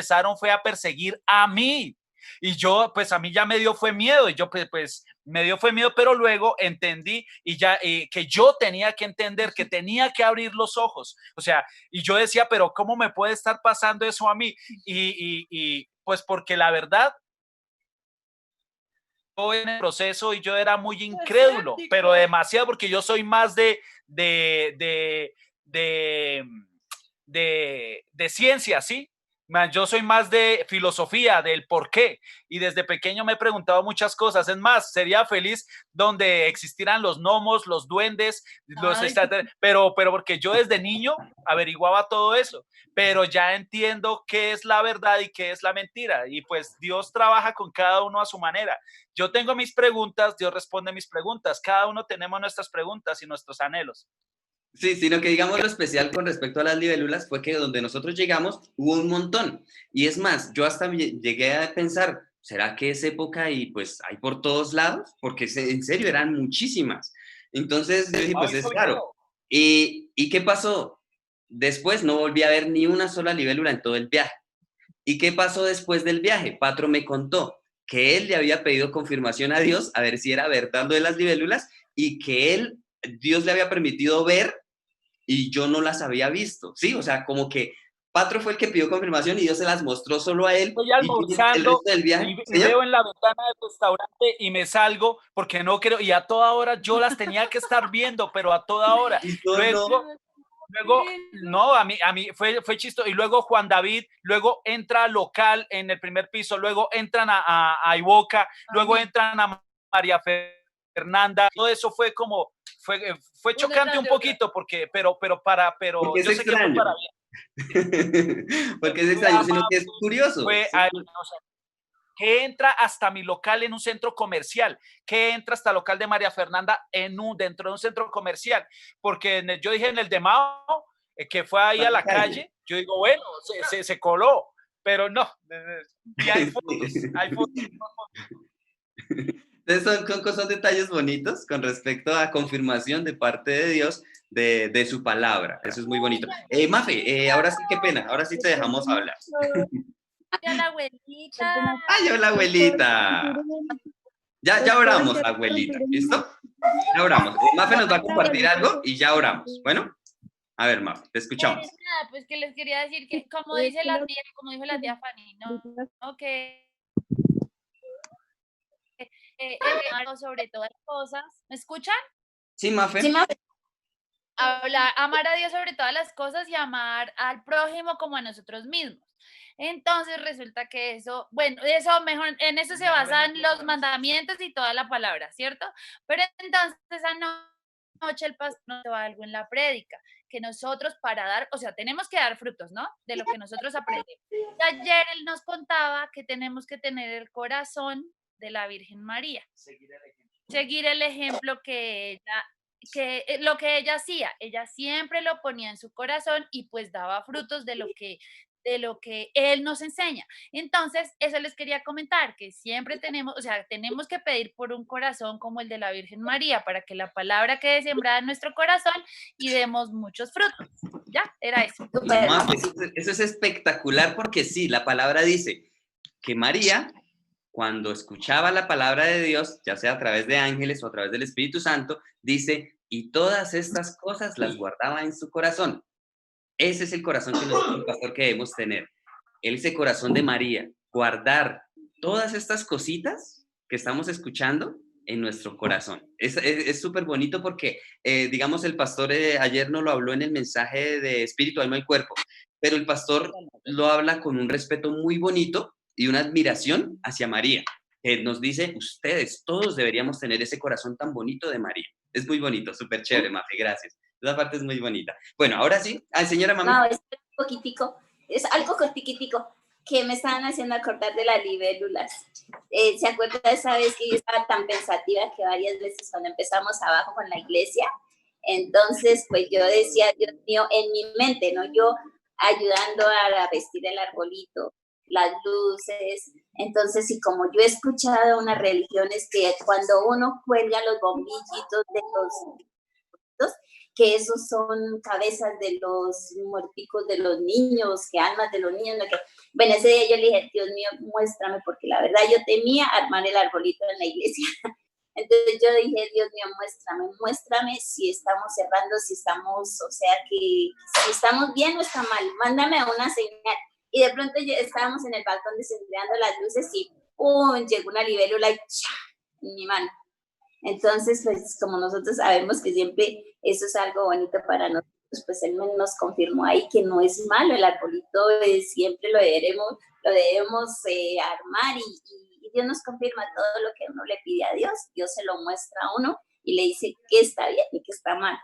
fue a perseguir a mí. Y yo, pues a mí ya me dio fue miedo, y yo pues me dio fue miedo, pero luego entendí que yo tenía que entender, que tenía que abrir los ojos. O sea, y yo decía, pero ¿cómo me puede estar pasando eso a mí? Y pues porque la verdad, en el proceso, y yo era muy incrédulo, pero demasiado, porque yo soy más de ciencia, ¿sí? Yo soy más de filosofía, del por qué, y desde pequeño me he preguntado muchas cosas. Es más, sería feliz donde existieran los gnomos, los duendes, pero porque yo desde niño averiguaba todo eso, pero ya entiendo qué es la verdad y qué es la mentira, y pues Dios trabaja con cada uno a su manera. Yo tengo mis preguntas, Dios responde mis preguntas, cada uno tenemos nuestras preguntas y nuestros anhelos. Sí, sino que digamos lo especial con respecto a las libélulas fue que donde nosotros llegamos hubo un montón. Y es más, yo hasta llegué a pensar, ¿será que es época y pues hay por todos lados? Porque en serio eran muchísimas. Entonces yo dije, pues es claro. ¿Y qué pasó? Después no volví a ver ni una sola libélula en todo el viaje. ¿Y qué pasó después del viaje? Patro me contó que él le había pedido confirmación a Dios a ver si era verdad lo de las libélulas, y que Dios le había permitido ver y yo no las había visto, ¿sí? O sea, como que Patro fue el que pidió confirmación y Dios se las mostró solo a él. Estoy almorzando, el resto del viaje, y veo en la ventana del restaurante y me salgo porque no creo, y a toda hora yo las tenía que estar viendo, pero a toda hora. Luego, no, a mí fue chistoso. Y luego Juan David, luego entra al local en el primer piso, luego entran a Iboca, luego entran a María Fernanda. Todo eso fue como, fue chocante un poquito, porque porque yo sé que fue para bien. Porque es extraño, sino que es curioso. Que entra hasta mi local en un centro comercial, que entra hasta el local de María Fernanda dentro de un centro comercial, porque yo dije en el de Mao, que fue ahí a la calle, yo digo, bueno, se coló, pero no, y hay fotos, hay fotos. Entonces son detalles bonitos con respecto a confirmación de parte de Dios de su palabra. Eso es muy bonito. Mafe, ahora sí, qué pena, ahora sí te dejamos hablar. Ay, hola, abuelita. Ay, hola, abuelita. Ya oramos, abuelita. ¿Listo? Ya oramos. Mafe nos va a compartir algo y ya oramos. Bueno, a ver, Mafe, te escuchamos. Nada, pues que les quería decir que, como dice la tía, como dijo la tía Fanny, no que sobre todas las cosas. ¿Me escuchan? Sí, Mafe. Amar a Dios sobre todas las cosas y amar al prójimo como a nosotros mismos. Entonces resulta que eso, bueno, eso mejor, en eso se basan los mandamientos y toda la palabra, ¿cierto? Pero entonces esa noche el pastor nos dio algo en la prédica, que nosotros para dar, o sea, tenemos que dar frutos, ¿no? De lo que nosotros aprendemos. Y ayer él nos contaba que tenemos que tener el corazón de la Virgen María. Seguir el ejemplo que lo que ella hacía, ella siempre lo ponía en su corazón y pues daba frutos de lo que él nos enseña. Entonces, eso les quería comentar, que siempre tenemos, o sea, tenemos que pedir por un corazón como el de la Virgen María, para que la palabra quede sembrada en nuestro corazón y demos muchos frutos. Ya, era eso. Mafe, eso es espectacular porque sí, la palabra dice que María, cuando escuchaba la palabra de Dios, ya sea a través de ángeles o a través del Espíritu Santo, dice, y todas estas cosas las guardaba en su corazón. Ese es el corazón que nosotros, pastor, que debemos tener. Ese corazón de María, guardar todas estas cositas que estamos escuchando en nuestro corazón. Es súper bonito porque, digamos, el pastor ayer nos lo habló en el mensaje de espíritu, alma y cuerpo, pero el pastor lo habla con un respeto muy bonito y una admiración hacia María. Nos dice, ustedes todos deberíamos tener ese corazón tan bonito de María. Es muy bonito, súper chévere, Mafe, gracias. Esa parte es muy bonita. Bueno, ahora sí, señora Mami. No, es un poquitico, es algo cortiquitico que me estaban haciendo acordar de las libélulas. ¿Se acuerda de esa vez que yo estaba tan pensativa que varias veces cuando empezamos abajo con la iglesia? Entonces, pues yo decía, Dios mío, en mi mente, ¿no? Yo ayudando a vestir el arbolito, las luces. Entonces, y como yo he escuchado unas religiones que cuando uno cuelga los bombillitos de los que esos son cabezas de los muerticos de los niños, que almas de los niños. No, que... Bueno, ese día yo le dije, Dios mío, muéstrame, porque la verdad yo temía armar el arbolito en la iglesia. Entonces yo dije, Dios mío, muéstrame si estamos cerrando, si estamos, o sea, que si estamos bien o está mal, mándame una señal. Y de pronto estábamos en el balcón desenredando las luces y ¡pum! Llegó una libélula y ¡cha! En mi mano. Entonces, pues como nosotros sabemos que siempre eso es algo bonito para nosotros, pues él nos confirmó ahí que no es malo, el arbolito siempre lo debemos armar y Dios nos confirma todo lo que uno le pide a Dios, Dios se lo muestra a uno y le dice qué está bien y qué está mal.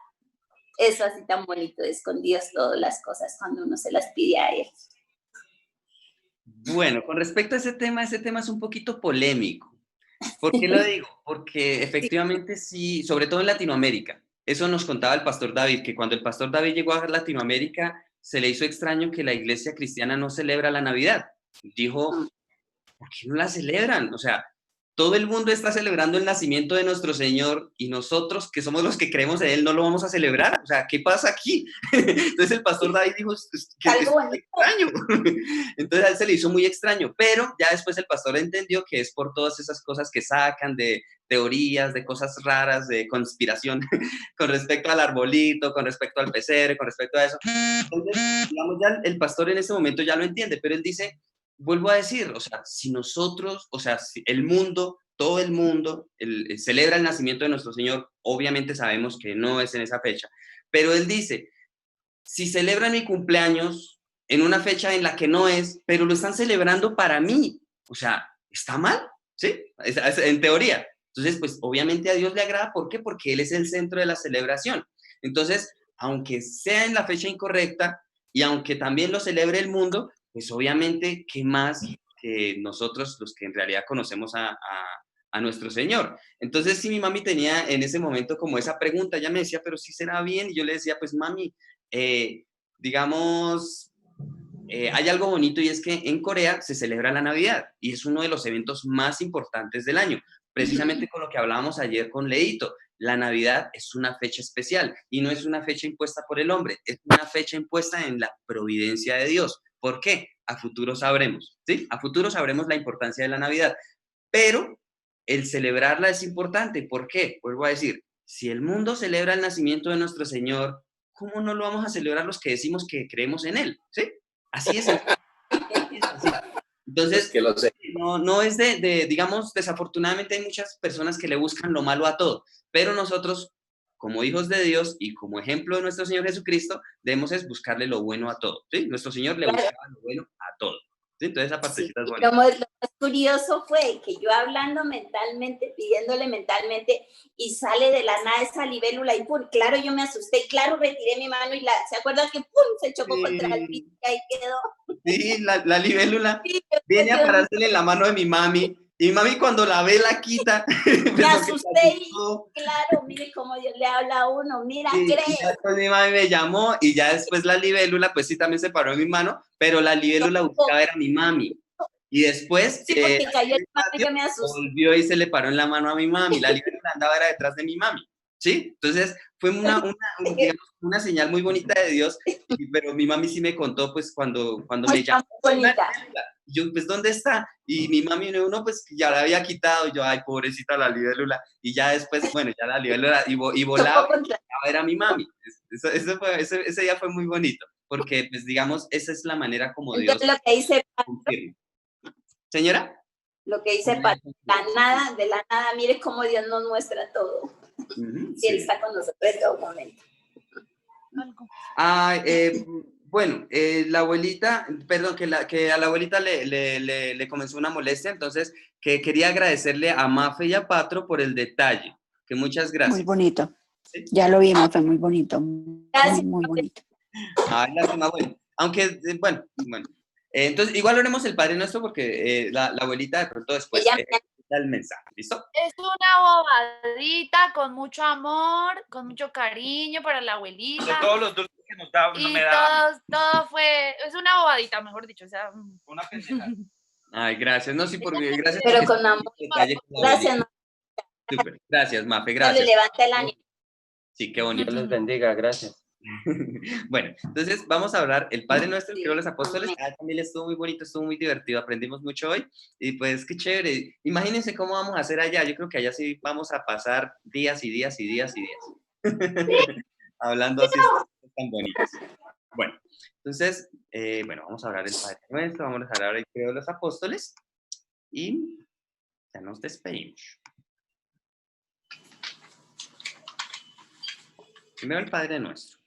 Eso así tan bonito es con Dios todas las cosas cuando uno se las pide a Él. Bueno, con respecto a ese tema es un poquito polémico. ¿Por qué lo digo? Porque efectivamente sí, sobre todo en Latinoamérica. Eso nos contaba el pastor David, que cuando el pastor David llegó a Latinoamérica, se le hizo extraño que la iglesia cristiana no celebra la Navidad. Dijo, ¿por qué no la celebran? O sea, todo el mundo está celebrando el nacimiento de nuestro Señor y nosotros, que somos los que creemos en Él, no lo vamos a celebrar. O sea, ¿qué pasa aquí? Entonces el pastor David dijo, que es extraño. Entonces a él se le hizo muy extraño, pero ya después el pastor entendió que es por todas esas cosas que sacan de teorías, de cosas raras, de conspiración, con respecto al arbolito, con respecto al pesebre, con respecto a eso. Entonces, digamos, ya el pastor en ese momento ya lo entiende, pero él dice, vuelvo a decir, o sea, si nosotros, o sea, si el mundo, todo el mundo celebra el nacimiento de nuestro Señor, obviamente sabemos que no es en esa fecha, pero él dice, si celebran mi cumpleaños en una fecha en la que no es, pero lo están celebrando para mí, o sea, ¿está mal? ¿Sí? En teoría. Entonces, pues obviamente a Dios le agrada, ¿por qué? Porque Él es el centro de la celebración. Entonces, aunque sea en la fecha incorrecta y aunque también lo celebre el mundo, pues obviamente, ¿qué más que nosotros, los que en realidad conocemos a nuestro Señor? Entonces, sí, mi mami tenía en ese momento como esa pregunta, ella me decía, pero sí será bien, y yo le decía, pues mami, digamos, hay algo bonito y es que en Corea se celebra la Navidad y es uno de los eventos más importantes del año, precisamente con lo que hablábamos ayer con Leito. La Navidad es una fecha especial y no es una fecha impuesta por el hombre, es una fecha impuesta en la providencia de Dios. ¿Por qué? A futuro sabremos, ¿sí? A futuro sabremos la importancia de la Navidad, pero el celebrarla es importante. ¿Por qué? Vuelvo a decir, si el mundo celebra el nacimiento de nuestro Señor, ¿cómo no lo vamos a celebrar los que decimos que creemos en Él? ¿Sí? Así es. Entonces, que lo sé. no es digamos, desafortunadamente hay muchas personas que le buscan lo malo a todo, pero nosotros, como hijos de Dios y como ejemplo de nuestro Señor Jesucristo, debemos es buscarle lo bueno a todo, ¿sí? Nuestro Señor le buscaba lo bueno a todo, ¿sí? Entonces esa partecita es buena. Lo más curioso fue que yo hablando mentalmente, pidiéndole mentalmente, y sale de la nada esa libélula y ¡pum! Claro, yo me asusté y claro, retiré mi mano y ¿se acuerdan que ¡pum! Se chocó contra el piso y ahí quedó. Sí, la libélula Sí, viene a parársele en la mano de mi mami. Y mi mami cuando la ve la quita. Me asusté y claro, mire cómo Dios le habla a uno, mira, Sí, cree. y después mi mami me llamó y ya después la libélula, pues sí, también se paró en mi mano, pero la libélula buscaba era a mi mami. Y después Sí, porque cayó el mano y yo me asusté. volvió y se le paró en la mano a mi mami. La libélula andaba era detrás de mi mami. ¿Sí? Entonces fue digamos, una señal muy bonita de Dios, pero mi mami sí me contó, pues, cuando me llamó. Bonita. Yo, pues, ¿dónde está? Y mi mami, no, pues, ya la había quitado. Yo, ay, pobrecita la libélula. Y ya después, bueno, ya la libélula y volaba, era mi mami. Ese día fue muy bonito, porque, pues, digamos, esa es la manera como Dios... Entonces, lo que dice ¿Señora? Lo que dice Pablo, de la nada, mire cómo Dios nos muestra todo. Si Él está con nosotros en todo momento. Bueno, la abuelita, perdón, que a la abuelita le comenzó una molestia, entonces que quería agradecerle a Mafe y a Patro por el detalle, que muchas gracias. Muy bonito. ¿Sí? Ya lo vimos, fue muy bonito. Gracias. Muy bonito. Ay, lástima, bueno, aunque, bueno. Entonces, igual haremos el Padre Nuestro porque la abuelita de pronto después da el mensaje, ¿listo? Es una bobadita con mucho amor, con mucho cariño para la abuelita. De todos los dulces que nos da, Y me da todo fue, es una bobadita, mejor dicho, o sea. una pendejada. Ay, gracias, no, sí, gracias. Pero con amor. Gracias, Mafe. Súper, gracias, Mafe, Le gracias. levanta el ánimo. Sí, qué bonito. Dios les bendiga, gracias. Bueno, entonces vamos a hablar el Padre Nuestro, creo los apóstoles. También estuvo muy bonito, estuvo muy divertido, aprendimos mucho hoy y pues qué chévere. Imagínense cómo vamos a hacer allá. Yo creo que allá sí vamos a pasar días y días y días y días hablando así tan bonitos. Bueno, entonces, vamos a hablar el Padre Nuestro, vamos a hablar el Credo de los Apóstoles y ya nos despedimos. Primero el Padre Nuestro.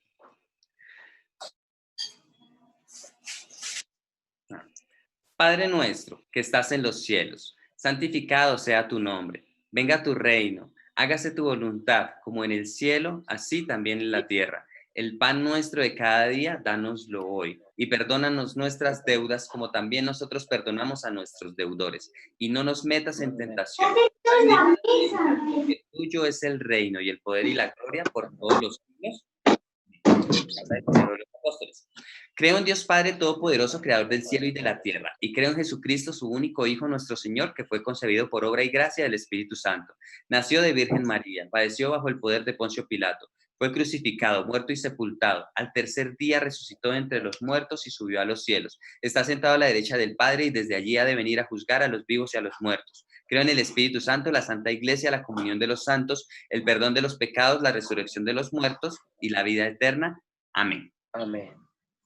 Padre nuestro, que estás en los cielos, santificado sea tu nombre. Venga tu reino, hágase tu voluntad, como en el cielo, así también en la tierra. El pan nuestro de cada día, dánoslo hoy. Y perdónanos nuestras deudas, como también nosotros perdonamos a nuestros deudores. Y no nos metas en tentación. Porque tuyo es el reino y el poder y la gloria por todos los siglos. Creo en Dios Padre Todopoderoso, Creador del cielo y de la tierra, y creo en Jesucristo, su único Hijo, nuestro Señor, que fue concebido por obra y gracia del Espíritu Santo. Nació de Virgen María, padeció bajo el poder de Poncio Pilato, fue crucificado, muerto y sepultado. Al tercer día resucitó entre los muertos y subió a los cielos. Está sentado a la derecha del Padre y desde allí ha de venir a juzgar a los vivos y a los muertos. Creo en el Espíritu Santo, la Santa Iglesia, la comunión de los santos, el perdón de los pecados, la resurrección de los muertos y la vida eterna. Amén. Amén.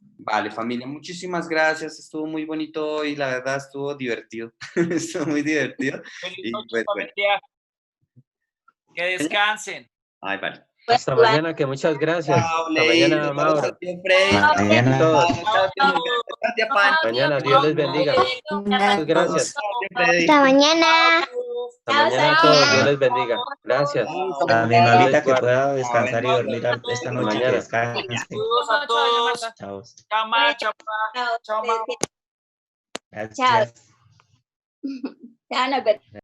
Vale, familia, muchísimas gracias. Estuvo muy bonito hoy, la verdad estuvo divertido. Estuvo muy divertido. Feliz noche, pues, familia. Que descansen. Ay, vale. Hasta mañana, que muchas gracias. Chao, Hasta mañana, Mauro. Mañana. Todos. Gracias, Pan. Mañana, Dios les bendiga. Muchas gracias. Hasta mañana. Hasta mañana a todos. Dios les bendiga. Gracias. A mi mamita que pueda descansar y dormir esta noche, que descanse. Saludos a todos. Chao. Chao, Ma. Chao, Pa. Chao, Ma. Gracias. Chao. Chao, Norberto.